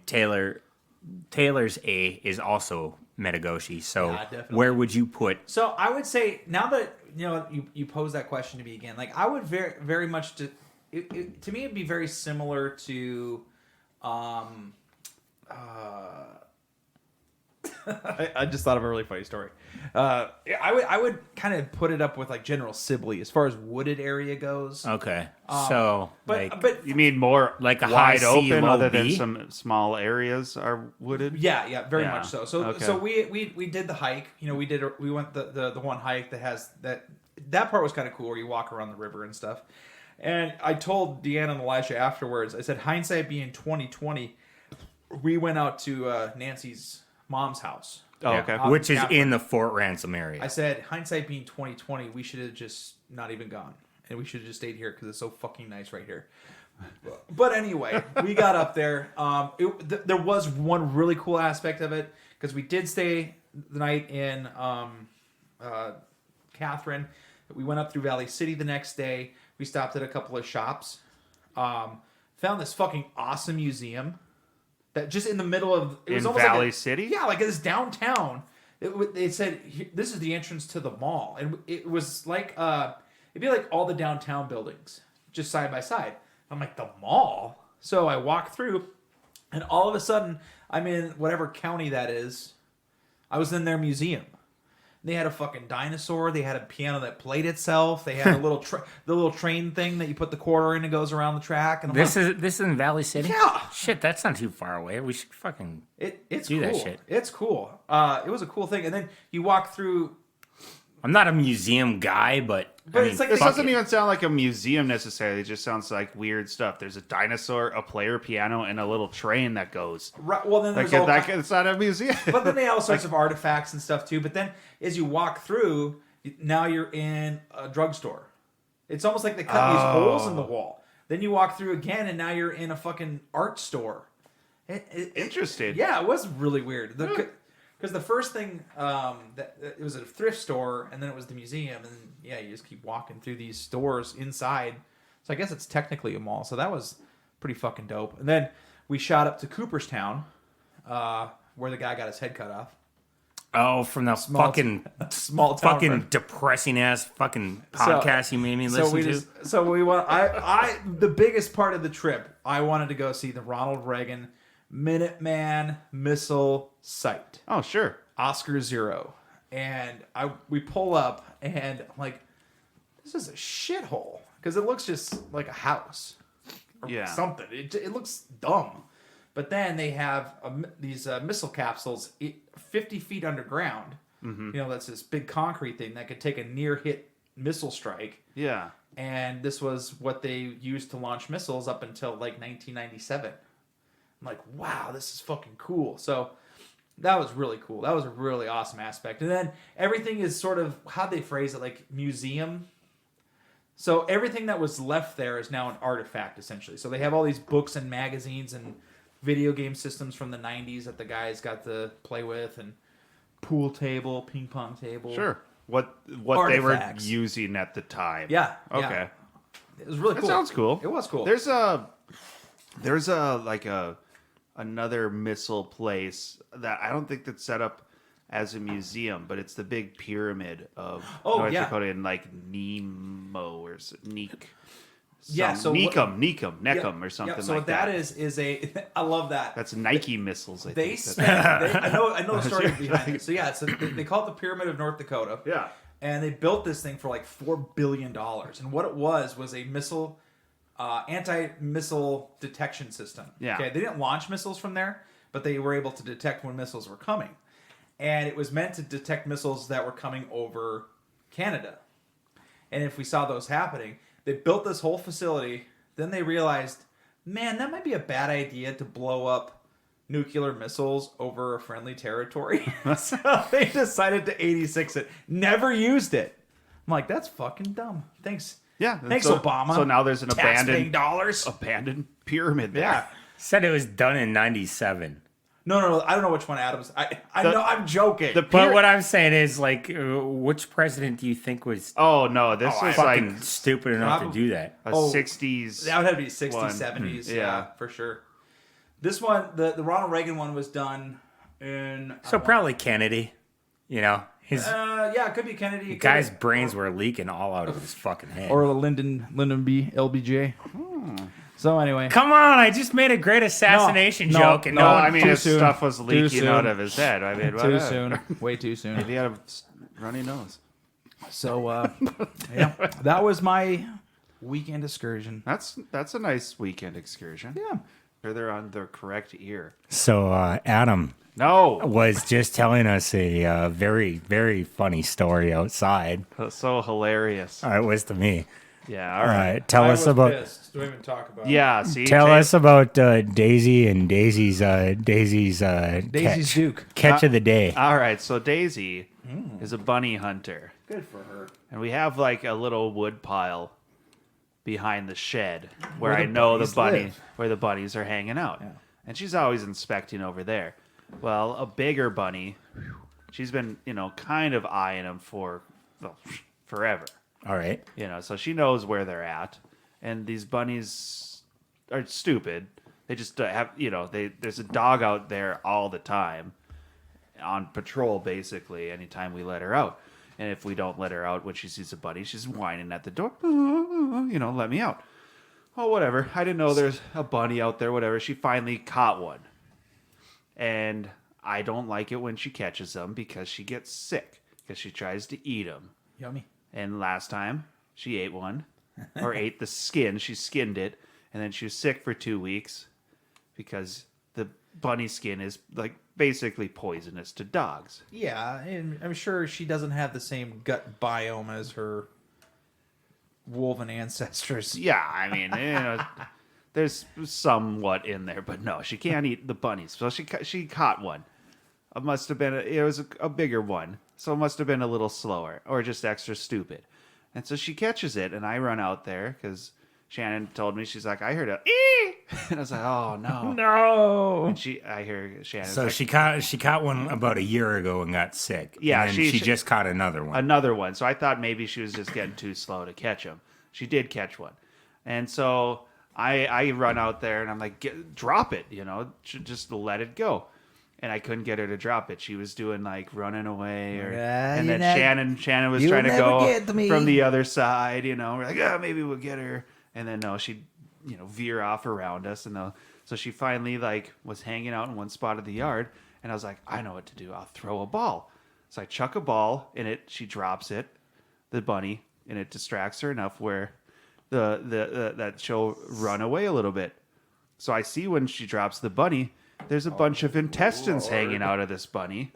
Taylor's A is also Metagoshi. So Yeah, definitely. where would you put? So I would say now that you pose that question to me again, like I would very much to me it'd be very similar to I just thought of a really funny story. I would kind of put it up with like General Sibley as far as wooded area goes. Okay, so But You mean more Like a wide high C, open, low other than B? some small areas are wooded? yeah, very Yeah. much so. So Okay. so we did the hike. You know, we went the one hike that has that part was kind of cool where you walk around the river and stuff. And I told Deanna and Elijah afterwards, I said, hindsight being 2020, we went out to Nancy's mom's house. Oh, okay. Out which is Catherine. in the Fort Ransom area. I said, hindsight being 2020, we should have just not even gone. And we should have just stayed here because it's so fucking nice right here. But anyway, we got up there. There was one really cool aspect of it because we did stay the night in Catherine. We went up through Valley City the next day. We stopped at a couple of shops. Found this fucking awesome museum that just in the middle of it was In almost Valley like City? Yeah, like this downtown. It said this is the entrance to the mall, and it was like it'd be like all the downtown buildings just side by side. I'm like, the mall? So I walk through, and all of a sudden I'm in whatever county that is. I was in their museum. They had a fucking dinosaur. They had a piano that played itself. They had a little the little train thing that you put the quarter in and goes around the track. And I'm this like, is in Valley City. Yeah. Shit, that's not too far away. We should fucking it's do cool. that shit. It's cool. It was a cool thing. And then you walk through. I'm not a museum guy, but It's like This fuck doesn't it. even sound like a museum necessarily. It just sounds like weird stuff. There's a dinosaur, a player piano, and a little train that goes. Right, well, then Like there's all. it's not a museum. But then they have all sorts of artifacts and stuff too. But then as you walk through, now you're in a drugstore. It's almost like they cut these holes in the wall. Then you walk through again, and now you're in a fucking art store. Interesting. Yeah, it was really weird. Because the first thing, it was a thrift store, and then it was the museum, and yeah, you just keep walking through these stores inside. So I guess it's technically a mall. So that was pretty fucking dope. And then we shot up to Cooperstown, where the guy got his head cut off. oh, from the fucking Small town. fucking depressing ass fucking podcast you made me listen to. So we want. I the biggest part of the trip, I wanted to go see the Ronald Reagan Minuteman missile site. Oh, sure. Oscar Zero. And we pull up, and I'm like, this is a shithole. Because it looks just like a house. Or something. It looks dumb. But then they have these missile capsules 50 feet underground. Mm-hmm. You know, that's this big concrete thing that could take a near-hit missile strike. Yeah. And this was what they used to launch missiles up until like 1997. I'm like, wow, this is fucking cool. So that was really cool. That was a really awesome aspect. And then everything is sort of, how'd they phrase it, like museum? So everything that was left there is now an artifact, essentially. So they have all these books and magazines and video game systems from the 90s that the guys got to play with, and pool table, ping pong table. Sure. What Artifacts. they were using at the time. Yeah. Okay. Yeah. It was really That cool. sounds cool. It was cool. There's another missile place that I don't think that's set up as a museum, but it's the big pyramid of North Dakota in like Nemo or Neek. Necum or something so like what that is a I love that. That's Nike missiles. I They think. spent. I know the story behind it. So yeah, they call it the Pyramid of North Dakota. Yeah. And they built this thing for like $4 billion. And what it was a missile, anti-missile detection system. Yeah. Okay. They didn't launch missiles from there, but they were able to detect when missiles were coming. And it was meant to detect missiles that were coming over Canada. And if we saw those happening, they built this whole facility. Then they realized, man, that might be a bad idea to blow up nuclear missiles over a friendly territory. So they decided to 86 it. Never used it. I'm like, that's fucking dumb. Thanks. Yeah. Thanks, so, Obama. So now there's an Tax-paying dollars. abandoned pyramid there. Yeah. Said it was done in '97. No. I don't know which one Adams. I know. I'm joking. But what I'm saying is, like, which president do you think was Oh no, this was fucking like stupid enough to do that? a 60s. That would have to be 60s, one. 70s. Yeah. Yeah, for sure. This one, the Ronald Reagan one was done And So probably Kennedy. You know, his yeah, it could be Kennedy. It guy's could brains were leaking all out of his fucking head. or the Lyndon B. LBJ. So anyway, Come on, I just made a great assassination No, joke, and no, no, Well, one I mean, too his soon. stuff was Too leaking soon. out of his head. I mean, too whatever. soon, way too soon. Maybe he had a runny nose. So yeah, that was my weekend excursion. That's a nice weekend excursion. Yeah. Sure they're on the correct ear. So Adam No, was just telling us a very, very funny story outside. that's so hilarious. It was to me. Yeah, all right. Tell us about. Pissed. Do we even talk about? Yeah, see, Tell Jay- us about Daisy and Daisy's Daisy's catch. Duke. Catch of the day. All right, so Daisy is a bunny hunter, Good for her. and we have like a little wood pile behind the shed where Where I the know the bunnies live. where the bunnies are hanging out, and she's always inspecting over there. Well, a bigger bunny, she's been kind of eyeing them for forever. All right. So she knows where they're at, and these bunnies are stupid. They just have, there's a dog out there all the time on patrol, basically, anytime we let her out. And if we don't let her out when she sees a bunny, she's whining at the door, let me out. Oh, whatever. I didn't know there's a bunny out there, whatever. She finally caught one. And I don't like it when she catches them because she gets sick because she tries to eat them. Yummy. And last time she ate one, or ate the skin. She skinned it, and then she was sick for 2 weeks because the bunny skin is like basically poisonous to dogs. Yeah, and I'm sure she doesn't have the same gut biome as her wolven ancestors. Yeah, I mean, there's somewhat in there, but no, she can't eat the bunnies. So she caught one. It must have been it was a bigger one, so it must have been a little slower or just extra stupid. And so she catches it, and I run out there because Shannon told me, she's like, I heard a ee! And I was like, oh no, No. And I hear Shannon. So she caught one about a year ago and got sick. Yeah, and then she just caught another one. So I thought maybe she was just getting too slow to catch them. She did catch one, and so I run out there and I'm like, drop it, just let it go. And I couldn't get her to drop it. She was doing like running away, and then Shannon was trying to go from the other side. We're like, maybe we'll get her. And then no, she'd veer off around us, and so she finally was hanging out in one spot of the yard. And I was like, I know what to do. I'll throw a ball. So I chuck a ball in it. She drops it, the bunny, and it distracts her enough where that she'll run away a little bit. So I see when she drops the bunny, there's a bunch of intestines hanging out of this bunny.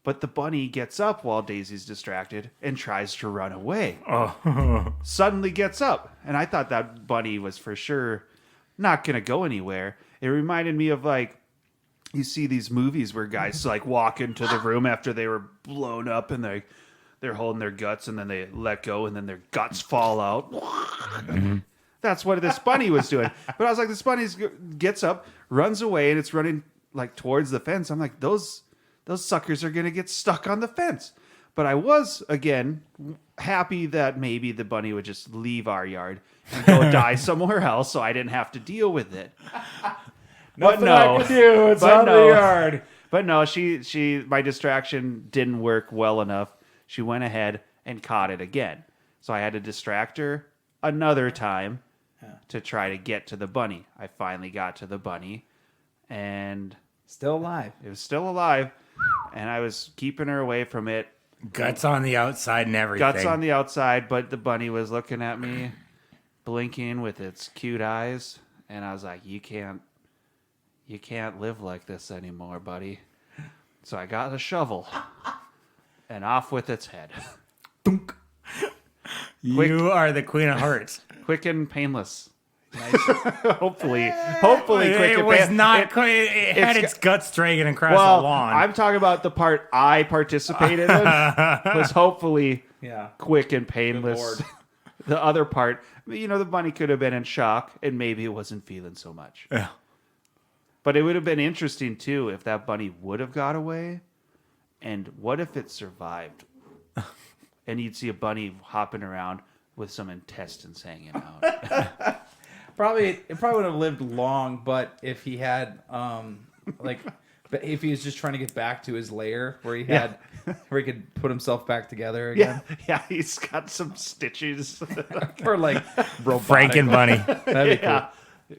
But the bunny gets up while Daisy's distracted and tries to run away. Suddenly gets up. And I thought that bunny was for sure not going to go anywhere. It reminded me of you see these movies where guys walk into the room after they were blown up and they're holding their guts and then they let go and then their guts fall out. Mm-hmm. That's what this bunny was doing. But I was like, this bunny gets up, runs away, and it's running towards the fence. I'm like, those suckers are going to get stuck on the fence. But I was, again, happy that maybe the bunny would just leave our yard and go die somewhere else so I didn't have to deal with it. Nothing I could do. It's on the yard. But no, my distraction didn't work well enough. She went ahead and caught it again. So I had to distract her another time to try to get to the bunny. I finally got to the bunny, and Still alive. it was still alive, and I was keeping her away from it. Guts on the outside and everything. Guts on the outside, but the bunny was looking at me, blinking with its cute eyes, and I was like, you can't live like this anymore, buddy. So I got a shovel, and off with its head. You are the Queen of Hearts. Quick and painless. Nice. hopefully quick It and was painless. not. It had its guts dragging across Well, the lawn. I'm talking about the part I participated in was hopefully quick and painless. Lord. The other part, the bunny could have been in shock and maybe it wasn't feeling so much. Yeah. But it would have been interesting too if that bunny would have got away, and what if it survived? And you'd see a bunny hopping around with some intestines hanging out. It probably would have lived long, but if he had But if he was just trying to get back to his lair where he had, where he could put himself back together again. Yeah, he's got some stitches. Or like Frankenbunny. That'd be cool.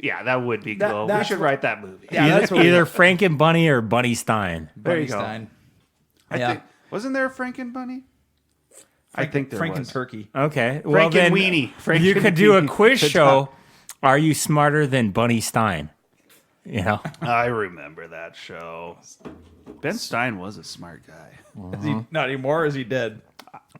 Yeah, that would be cool. We that's should write that movie. Yeah, that's what Either Frankenbunny or Bunny Stein. There you go. Stein. I think, wasn't there a Frankenbunny? I think there Franken was. Turkey. Okay. Well, Franken then Weenie. you could do a Franken quiz Weenie. show. Are you smarter than Bunny Stein? You know? I remember that show. Ben Stein was a smart guy. Is he not anymore or is he dead?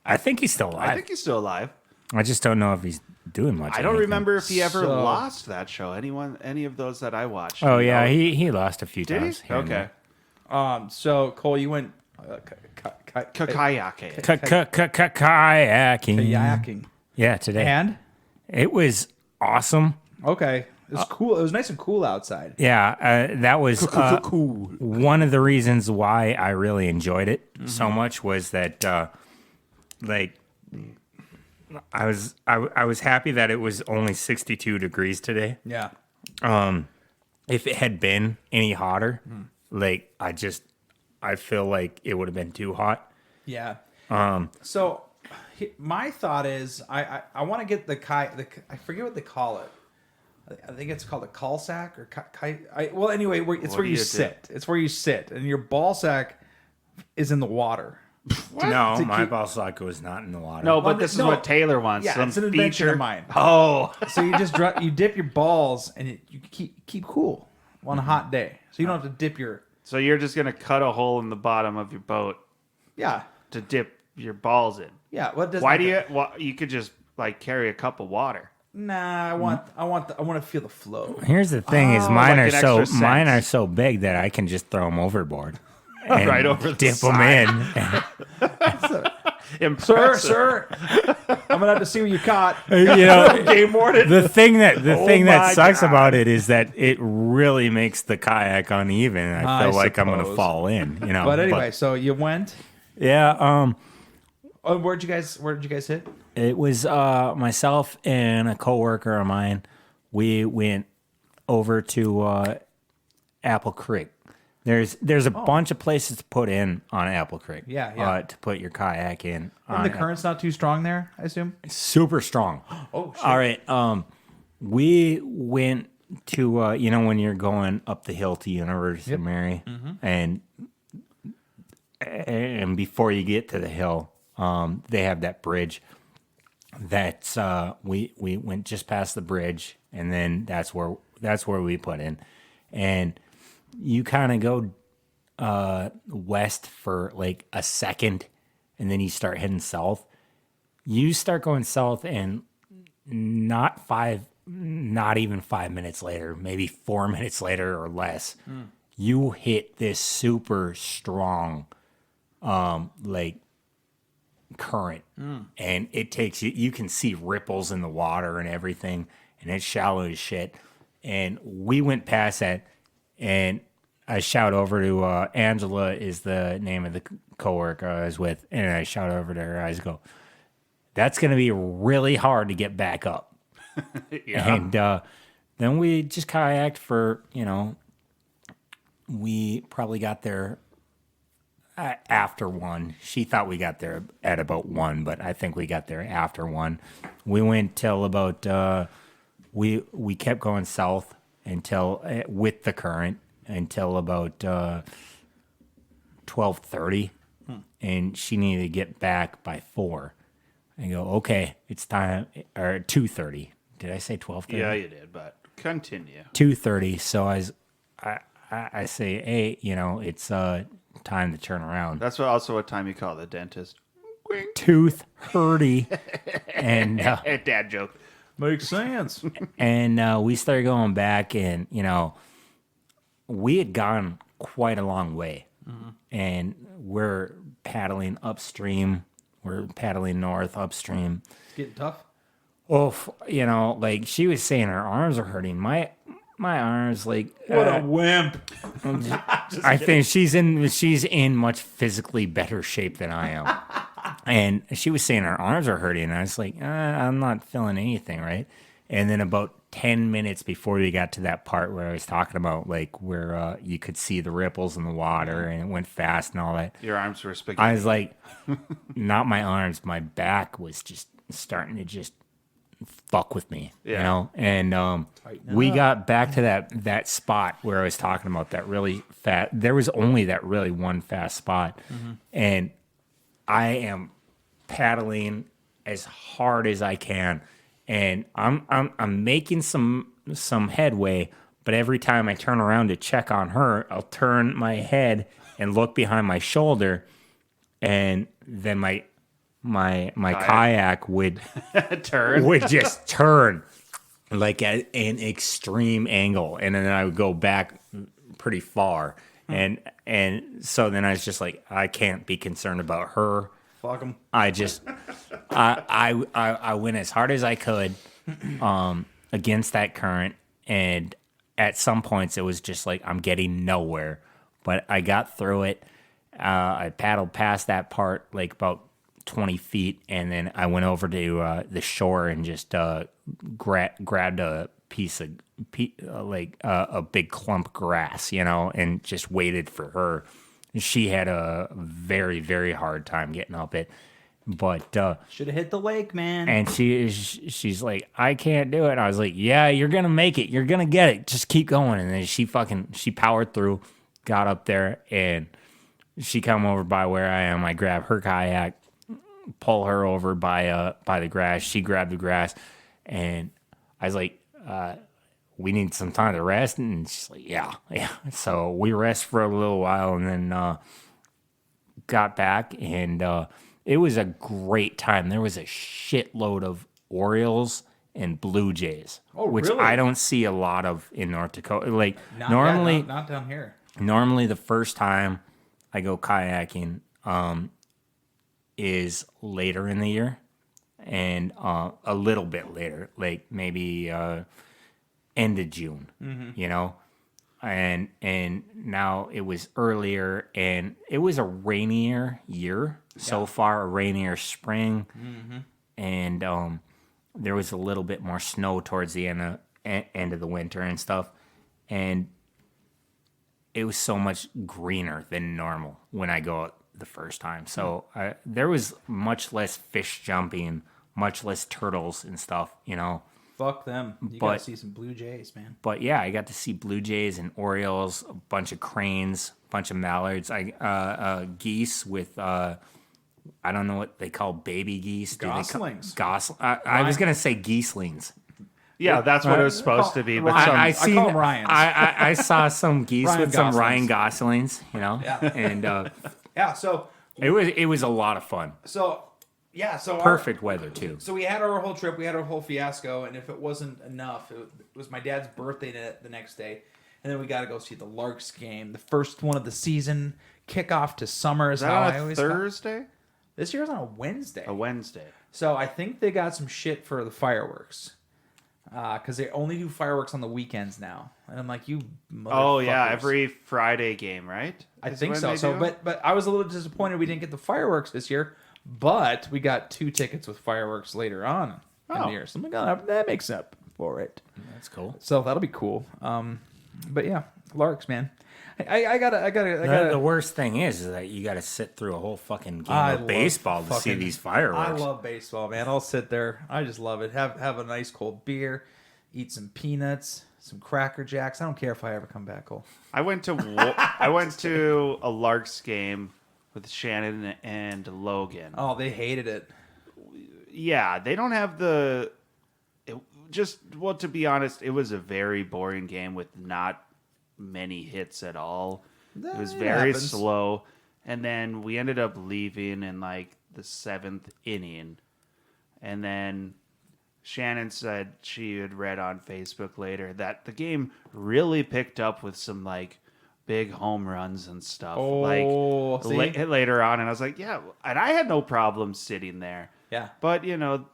I think he's still alive. I think he's still alive. I just don't know if he's doing much. I don't anything. remember if he ever So- lost that show. Any of those that I watched. Oh, you yeah. know? He lost a few Did times. he? here and Okay. there. So Cole, you went Kayaking. Kayaking. kayaking. Yeah, today. And It was awesome. okay, it was cool. It was nice and cool outside. Yeah, that was one of the reasons why I really enjoyed it so much was that, like, I was happy that it was only 62 degrees today. Yeah. If it had been any hotter, like I feel like it would have been too hot. Yeah. So my thought is I want to get I forget what they call it. I think it's called a call sack or well, anyway, it's where you sit. It's where you sit, and your ball sack is in the water. No, my ball sack was not in the water. No, but this is what Taylor wants. Yeah, Some it's an invention feature. of mine. Oh, So you just you dip your balls, and you keep cool on a hot day. So you don't have to dip your so you're just gonna cut a hole in the bottom of your boat to dip your balls in? yeah. What does Why do you? Well, you could just like carry a cup of water. Nah, I want to feel the flow. Here's the thing: is mine like are an extra mine sense. are so big that I can just throw them overboard. And Right over the dip them in. Impressive. Sir, I'm gonna have to see what you caught. You know, Game warden. the thing that my sucks God. about it is that it really makes the kayak uneven. And I feel like I'm gonna suppose. fall in. You know, But anyway, so you went. yeah. Oh, where'd you guys hit? It was myself and a coworker of mine. We went over to Apple Creek. There's a bunch of places to put in on Apple Creek. Yeah. To put your kayak in. And the current's not too strong there, I assume. Super strong. Oh, shit. All right. We went to when you're going up the hill to University of Mary, and before you get to the hill, they have that bridge. That's we went just past the bridge, and then that's where we put in, and you kind of go west for like a second, and then you start heading south. You start going south, and not even 5 minutes later, maybe 4 minutes later or less, you hit this super strong, like current, and it takes you can see ripples in the water and everything, and it's shallow as shit. And we went past that, and I shout over to Angela is the name of the coworker I was with, and I shout over to her. I just go, that's going to be really hard to get back up. Yeah. And then we just kayaked for, we probably got there after 1. She thought we got there at about 1, but I think we got there after 1. We went till about, we kept going south until, with the current, until about 12:30, and she needed to get back by 4. I go, okay, it's time, or 2:30. Did I say 12:30? Yeah, you did, but continue. 2:30. So I say, hey, it's time to turn around. That's also what time you call the dentist. Tooth hurty, and Dad joke. Makes sense. and we started going back, and we had gone quite a long way, and we're paddling upstream. We're paddling north upstream. It's getting tough. Oh, like she was saying, her arms are hurting. My arms, like What a wimp. I think she's in much physically better shape than I am. And she was saying her arms are hurting, and I was like, I'm not feeling anything, right? And then about 10 minutes before we got to that part where I was talking about, like, where you could see the ripples in the water and it went fast and all that. Your arms were spaghetti. I was like, not my arms, my back was just starting to just fuck with me, you know? And we got back to that spot where I was talking about that really fast. There was only that really one fast spot. And I am paddling as hard as I can. And I'm making some headway, but every time I turn around to check on her, I'll turn my head and look behind my shoulder, and then my kayak would just turn like at an extreme angle, and then I would go back pretty far, and so then I was just like, I can't be concerned about her. Fuck 'em. I just I went as hard as I could against that current, and at some points it was just like I'm getting nowhere, but I got through it. I paddled past that part like about 20 feet, and then I went over to the shore and just grabbed a piece of a big clump of grass, you know, and just waited for her. She had a very, very hard time getting up it, but should have hit the lake, man. And she's like, I can't do it. And I was like, yeah, you're gonna make it. You're gonna get it. Just keep going. And then she powered through, got up there, and she come over by where I am. I grab her kayak, pull her over by the grass. She grabbed the grass, and I was like, we need some time to rest. And she's like, yeah. So we rest for a little while, and then got back, and it was a great time. There was a shitload of Orioles and Blue Jays, which really? I don't see a lot of in North Dakota. Like normally, not down here. Normally, the first time I go kayaking is later in the year, and a little bit later, like maybe end of June, you know. And now it was earlier, and it was a rainier year so far, a rainier spring, and there was a little bit more snow towards the end of the winter and stuff, and it was so much greener than normal when I go out the first time. So there was much less fish jumping, much less turtles and stuff, you know. Fuck them. You gotta see some Blue Jays, man. But yeah, I got to see Blue Jays and Orioles, a bunch of cranes, a bunch of mallards, geese with I don't know what they call baby geese. Goslings. I was gonna say geeslings. Yeah, that's what it was supposed to be. But I call them Ryans. I saw some geese Ryan with some Goslings. Ryan Goslings, you know, and So it was a lot of fun. So Perfect weather too. So we had our whole trip, we had our whole fiasco, and if it wasn't enough, it was my dad's birthday the next day, and then we got to go see the Larks game, the first one of the season, kickoff to summer. Is that how on I a always Thursday? This year's on a Wednesday. A Wednesday. So I think they got some shit for the fireworks. Because they only do fireworks on the weekends now, and I'm like, you motherfuckers. Oh yeah, every Friday game, right? I think so. So, but I was a little disappointed we didn't get the fireworks this year, but we got 2 tickets with fireworks later on in the year. So I'm like, oh, that makes up for it. That's cool. So that'll be cool. But yeah, Larks, man. I gotta. The worst thing is that you got to sit through a whole fucking game of baseball to see these fireworks. I love baseball, man. I'll sit there. I just love it. Have a nice cold beer, eat some peanuts, some Cracker Jacks. I don't care if I ever come back, Cole. I went to a Larks game with Shannon and Logan. Oh, they hated it. Yeah, they don't have to be honest, it was a very boring game with not many hits at all. It was very slow, and then we ended up leaving in like the 7th inning, and then Shannon said she had read on Facebook later that the game really picked up with some like big home runs and stuff later on, and I was like, yeah, and I had no problem sitting there. Yeah, but you know,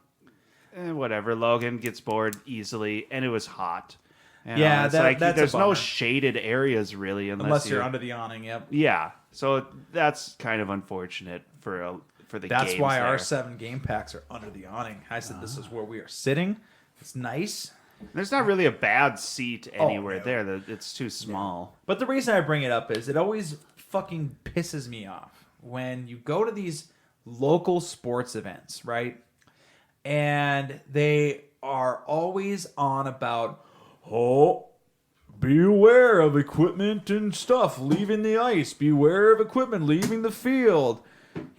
whatever. Logan gets bored easily, and it was hot. Yeah, that's there's no shaded areas really unless you're under the awning. Yep. Yeah, so that's kind of unfortunate for the. That's why there. our 7 game packs are under the awning. I said this is where we are sitting. It's nice. There's not really a bad seat anywhere there. It's too small. But the reason I bring it up is it always fucking pisses me off when you go to these local sports events, right? And they are always on about, beware of equipment and stuff leaving the ice. Beware of equipment leaving the field.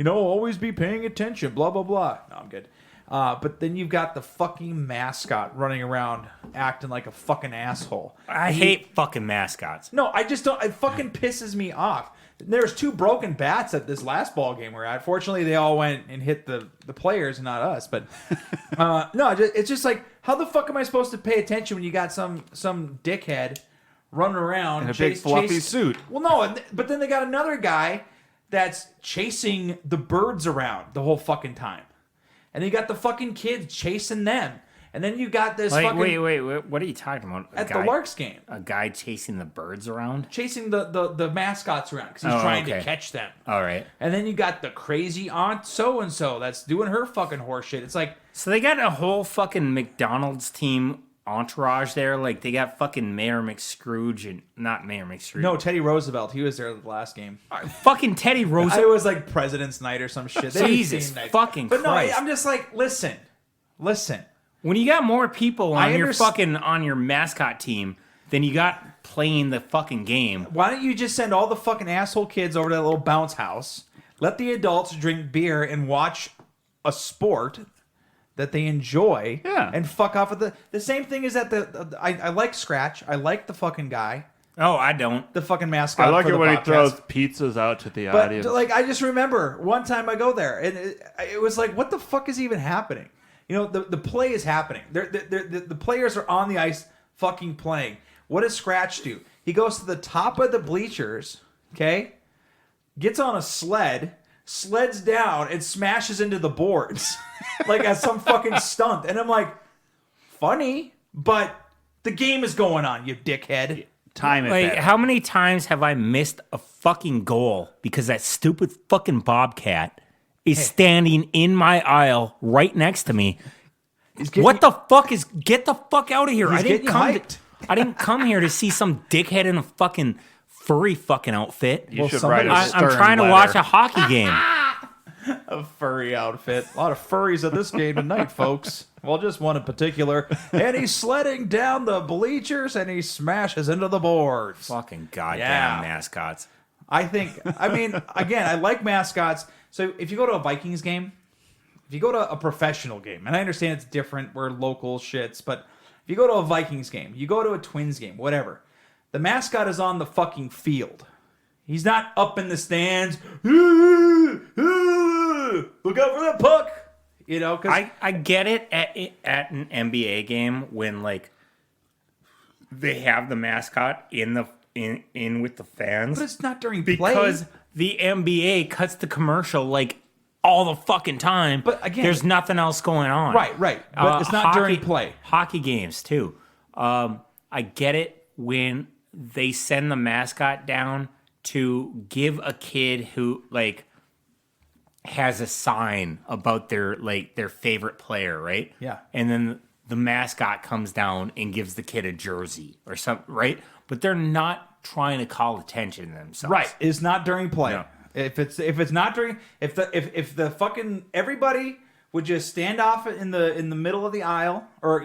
Always be paying attention, blah, blah, blah. No, I'm good. But then you've got the fucking mascot running around acting like a fucking asshole. I hate fucking mascots. No, I just don't. It fucking pisses me off. There's 2 broken bats at this last ball game we're at. Fortunately, they all went and hit the players and not us. But no, it's just like, how the fuck am I supposed to pay attention when you got some dickhead running around in a big fluffy suit? Well, no, but then they got another guy that's chasing the birds around the whole fucking time. And you got the fucking kids chasing them. And then you got this wait, fucking... Wait, what are you talking about? The Larks game. A guy chasing the birds around? Chasing the mascots around because he's trying to catch them. All right. And then you got the crazy aunt so-and-so that's doing her fucking horse shit. It's like... So they got a whole fucking McDonald's team entourage there. Like, they got fucking Mayor McScrooge and... Not Mayor McScrooge. No, Teddy Roosevelt. He was there the last game. Fucking Teddy Roosevelt. It was like President's Night or some shit. Jesus fucking Christ. But no, I'm just like, listen. When you got more people on your mascot team than you got playing the fucking game. Why don't you just send all the fucking asshole kids over to that little bounce house, let the adults drink beer and watch a sport that they enjoy, and fuck off with the same thing is that I like Scratch. I like the fucking guy. Oh, I don't. The fucking mascot. I like it when he Bobcats. throws pizzas out to the But audience. like, I just remember one time I go there and it was like, what the fuck is even happening? The play is happening. The players are on the ice fucking playing. What does Scratch do? He goes to the top of the bleachers, okay? Gets on a sled, sleds down, and smashes into the boards. Like as some fucking stunt. And I'm like, funny, but the game is going on, you dickhead. Time it. Like, how many times have I missed a fucking goal because that stupid fucking Bobcat is standing in my aisle right next to me? What the fuck is... Get the fuck out of here. I didn't come here to see some dickhead in a fucking furry fucking outfit. You should write a I'm stern trying to letter. watch a hockey game. A furry outfit. A lot of furries at this game tonight, folks. Well, just one in particular. And he's sledding down the bleachers and he smashes into the boards. Fucking goddamn mascots. Again, I like mascots. So if you go to a Vikings game, if you go to a professional game, and I understand it's different, we're local shits, but if you go to a Vikings game, you go to a Twins game, whatever, the mascot is on the fucking field. He's not up in the stands. Look out for that puck. Cause I get it at an NBA game when like they have the mascot in with the fans. But it's not during because play. The NBA cuts the commercial like all the fucking time. But again, there's nothing else going on. Right. But it's not during play. Hockey games too. I get it when they send the mascot down to give a kid who like has a sign about their favorite player, right? Yeah. And then the mascot comes down and gives the kid a jersey or something, right? But they're not trying to call attention to themselves. Right. It's not during play. No. If it's not during if the fucking everybody would just stand off in the middle of the aisle or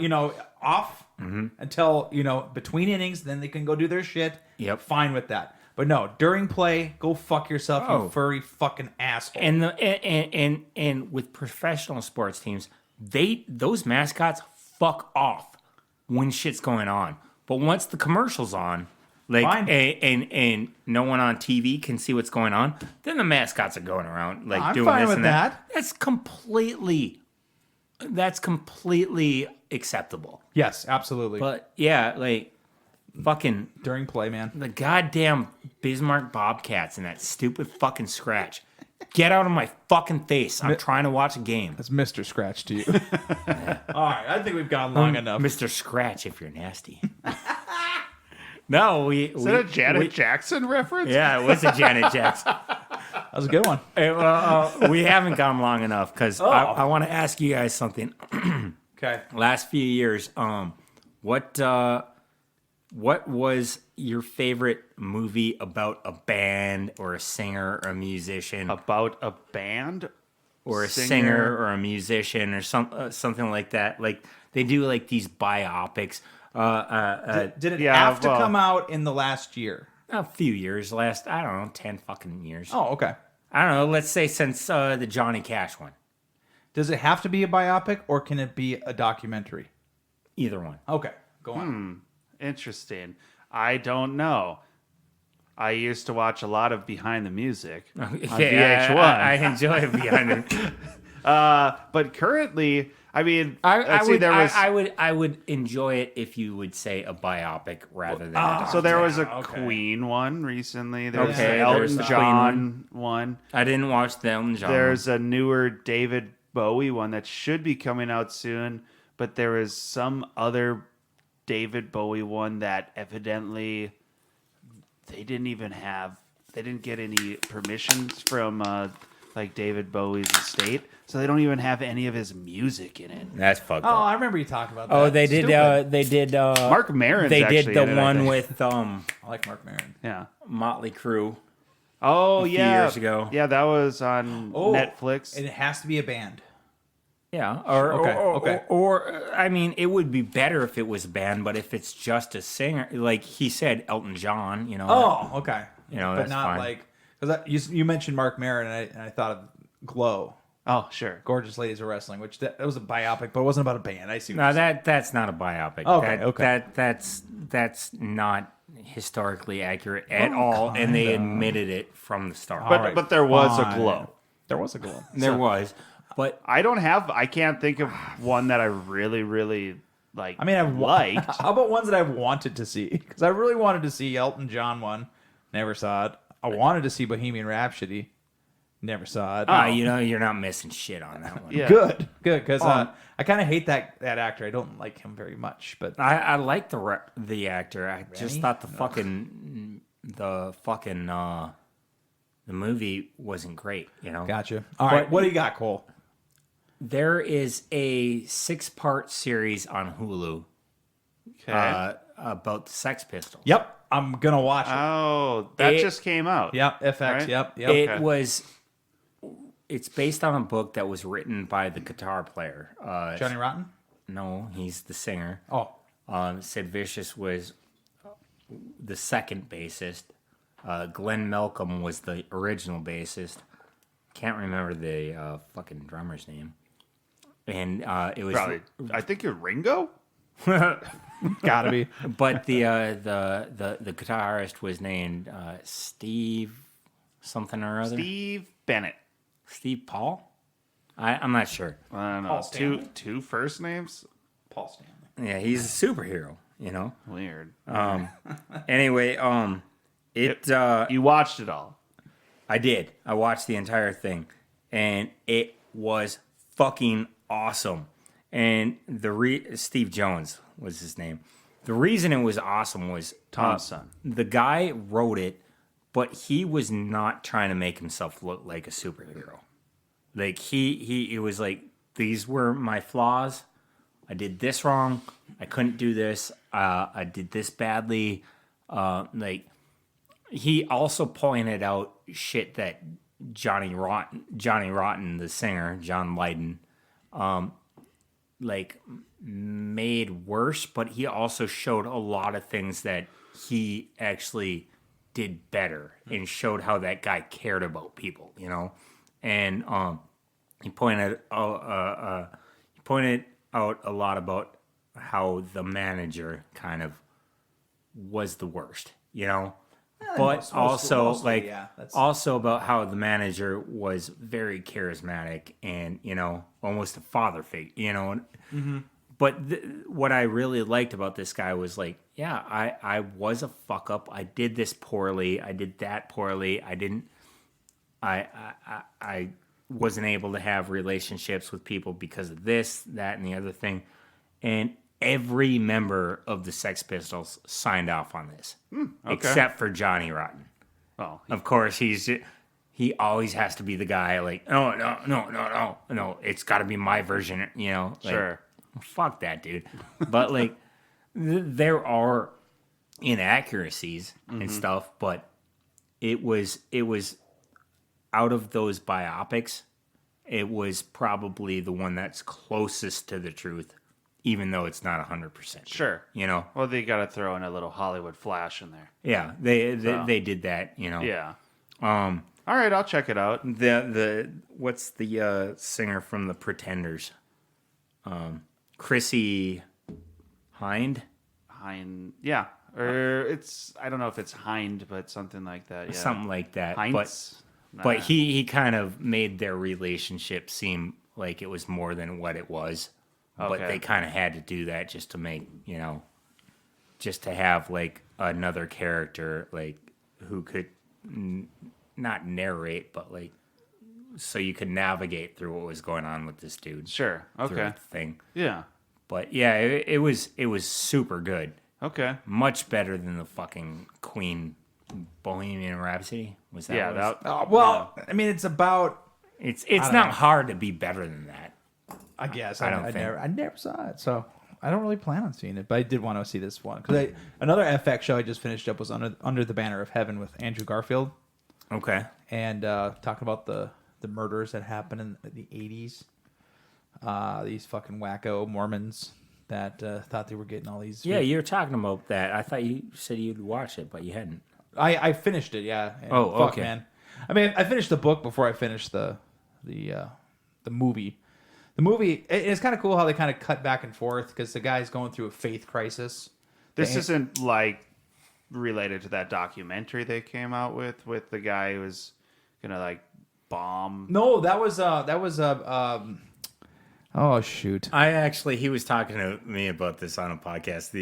off until between innings, then they can go do their shit. Yep. Fine with that. But no, during play, go fuck yourself, you furry fucking asshole. And with professional sports teams, those mascots fuck off when shit's going on. But once the commercial's on, like and no one on TV can see what's going on, then the mascots are going around like I'm doing fine this with and that. That's completely acceptable. Yes, absolutely. But yeah, like fucking during play, man. The goddamn Bismarck Bobcats and that stupid fucking Scratch. Get out of my fucking face. I'm trying to watch a game. That's Mr. Scratch to you. All right, I think we've gone long enough. Mr. Scratch if you're nasty. No, Is that a Janet Jackson reference? Yeah, it was a Janet Jackson. That was a good one. We haven't gone long enough because I want to ask you guys something. Okay. Last few years, What was your favorite movie about a band or a singer or a musician? About a band? Or a singer or a musician or something like that. Like they do like these biopics. Did it have to come out in the last year? A few years, I don't know, 10 fucking years. Oh, okay. I don't know, let's say since the Johnny Cash one. Does it have to be a biopic or can it be a documentary? Either one. Okay, go on. Interesting. I don't know. I used to watch a lot of Behind the Music on VH1. I enjoy Behind the but currently, I mean, I would enjoy it if you would say a biopic rather than a so there was a Queen one recently. There was the there's Elton the John one. I didn't watch the Elton John. There's a newer David Bowie one that should be coming out soon, but there is some other David Bowie one that evidently they didn't get any permissions from like David Bowie's estate, so they don't even have any of his music in it. That's fucked Oh, up. I remember you talking about that. Oh, they did. Mark Maron's They did actually the in it, I one think. with I like Mark Maron. Yeah. Motley Crue. Oh, a few yeah. years ago. Yeah, that was on Netflix. And it has to be a band. Yeah. Or I mean, it would be better if it was a band, but if it's just a singer, like he said, Elton John, you know. Oh, okay. You know, but that's not fine. like because you mentioned Mark Maron and I thought of Glow. Oh, sure. Gorgeous Ladies of Wrestling, which that was a biopic, but it wasn't about a band. I see. No, that's not a biopic. Okay, That's not historically accurate at all, and they admitted it from the start. But there was a Glow. There was a Glow. There was, but I can't think of one that I really, really like. I mean, I've liked. How about ones that I've wanted to see? Because I really wanted to see Elton John one. Never saw it. I wanted to see Bohemian Rhapsody. Never saw it. you know, you're not missing shit on that one. Yeah. Good, because I kind of hate that actor. I don't like him very much, but I like the actor. I just thought the movie wasn't great. You know. gotcha. All right, what do you got, Cole? There is a 6-part series on Hulu about the Sex Pistols. Yep, I'm gonna watch it. Oh, that just came out. Yep, FX. Right? Yep. It's based on a book that was written by the guitar player. Johnny Rotten. No, he's the singer. Oh, Sid Vicious was the second bassist. Glenn Malcolm was the original bassist. Can't remember the fucking drummer's name. And it was Probably. I think you're Ringo. gotta be. But the guitarist was named Steve something or other. Steve Bennett. Steve Paul? I'm not sure. I don't know. Paul Stanley. Two first names. Paul Stanley. Yeah, he's a superhero. You know. Weird. Anyway, you watched it all. I did. I watched the entire thing, and it was fucking awesome. And Steve Jones was his name. The reason it was awesome was Tom's son. The guy wrote it, but he was not trying to make himself look like a superhero. Like he was like, these were my flaws. I did this wrong. I couldn't do this. I did this badly. Like he also pointed out shit that Johnny Rotten, the singer, John Lydon, like made worse, but he also showed a lot of things that he actually did better and showed how that guy cared about people, you know. And he pointed out a lot about how the manager kind of was the worst, you know. But mostly, also about how the manager was very charismatic and, you know, almost a father figure, you know. Mm-hmm. But what I really liked about this guy was like, yeah, I was a fuck up. I did this poorly. I did that poorly. I wasn't able to have relationships with people because of this, that, and the other thing. And every member of the Sex Pistols signed off on this, except for Johnny Rotten. Oh, of course, he always has to be the guy like, no, it's got to be my version, you know. Like, sure. Fuck that, dude. But like, there are inaccuracies and stuff, but it was out of those biopics, it was probably the one that's closest to the truth, even though it's not 100%. Sure. You know? Well, they got to throw in a little Hollywood flash in there. Yeah, they did that, you know. Yeah. All right, I'll check it out. The what's the singer from the Pretenders? Chrissy Hind? Yeah. Or it's, I don't know if it's Hind, but something like that. Yeah. Something like that. Heinz? But he kind of made their relationship seem like it was more than what it was. But Okay. they kind of had to do that just to make, you know, just to have like another character like who could not narrate, but like so you could navigate through what was going on with this dude. Sure. Okay. throughout the thing. Yeah. But yeah, it was super good. Okay. Much better than the fucking Queen Bohemian Rhapsody. Was that? Yeah. what it was? Well, I mean, it's about. It's not hard to be better than that. I guess I don't I think. never saw it, so I don't really plan on seeing it. But I did want to see this one because another FX show I just finished up was Under the Banner of Heaven with Andrew Garfield. Okay. And talking about the murders that happened in the 80s. These fucking wacko Mormons that thought they were getting all these. Yeah, you were talking about that. I thought you said you'd watch it, but you hadn't. I finished it, yeah. And Oh, fuck, okay. man. I mean, I finished the book before I finished the movie. The movie, it's kind of cool how they kind of cut back and forth because the guy's going through a faith crisis. This isn't like related to that documentary they came out with the guy who was gonna like bomb. No, that was oh shoot. He was talking to me about this on a podcast.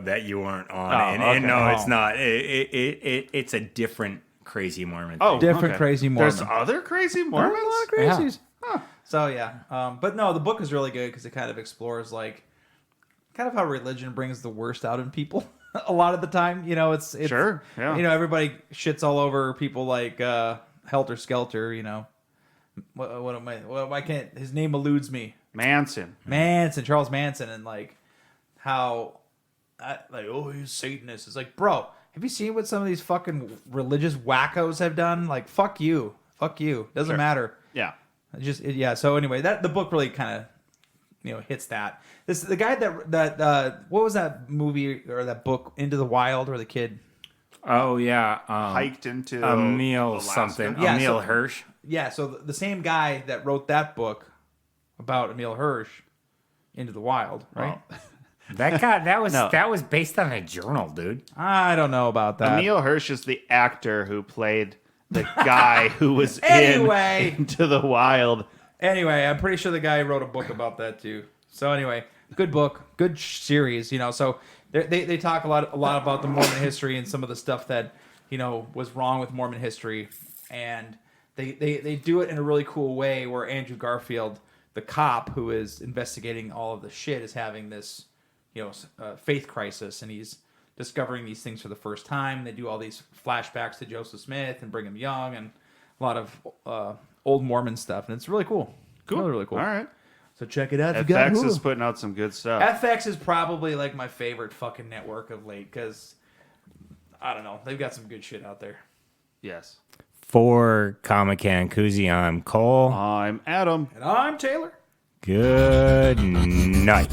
That you weren't on, Oh, and okay. no, it's not. It's a different crazy Mormon. Oh, Different okay. crazy Mormon. There's other crazy There's Mormons. a lot of crazies. Huh. So yeah, but no, the book is really good because it kind of explores like kind of how religion brings the worst out in people. A lot of the time, you know, it's Sure, yeah. You know, everybody shits all over people like Helter Skelter. You know, what am I? Well, I can't. His name eludes me. Charles Manson, and like how, oh, he's Satanist. It's like, bro, have you seen what some of these fucking religious wackos have done? Like, fuck you, doesn't Sure. matter. Yeah. Yeah. So anyway, the book really kind of hits that. The guy that what was that movie or that book Into the Wild where the kid Oh yeah, Hiked into Emil Alaska? something. Yeah, Emil so- Hirsch. Yeah, so the same guy that wrote that book about Emil Hirsch, Into the Wild, right? That was based on a journal, dude. I don't know about that. Emil Hirsch is the actor who played the guy who was Anyway. Into the Wild. Anyway, I'm pretty sure the guy wrote a book about that too. So anyway, good book, good series. You know, so they talk a lot about the Mormon history and some of the stuff that was wrong with Mormon history, and they do it in a really cool way where Andrew Garfield, the cop who is investigating all of the shit, is having this faith crisis, and he's discovering these things for the first time. They do all these flashbacks to Joseph Smith and Brigham Young and a lot of old Mormon stuff, and it's really cool. Cool. Really, really cool. All right. So check it out. If you got FX is Hulu. putting out some good stuff. FX is probably like my favorite fucking network of late because I don't know, they've got some good shit out there. Yes. For Comic Can Coozie, I'm Cole. I'm Adam. And I'm Taylor. Good night.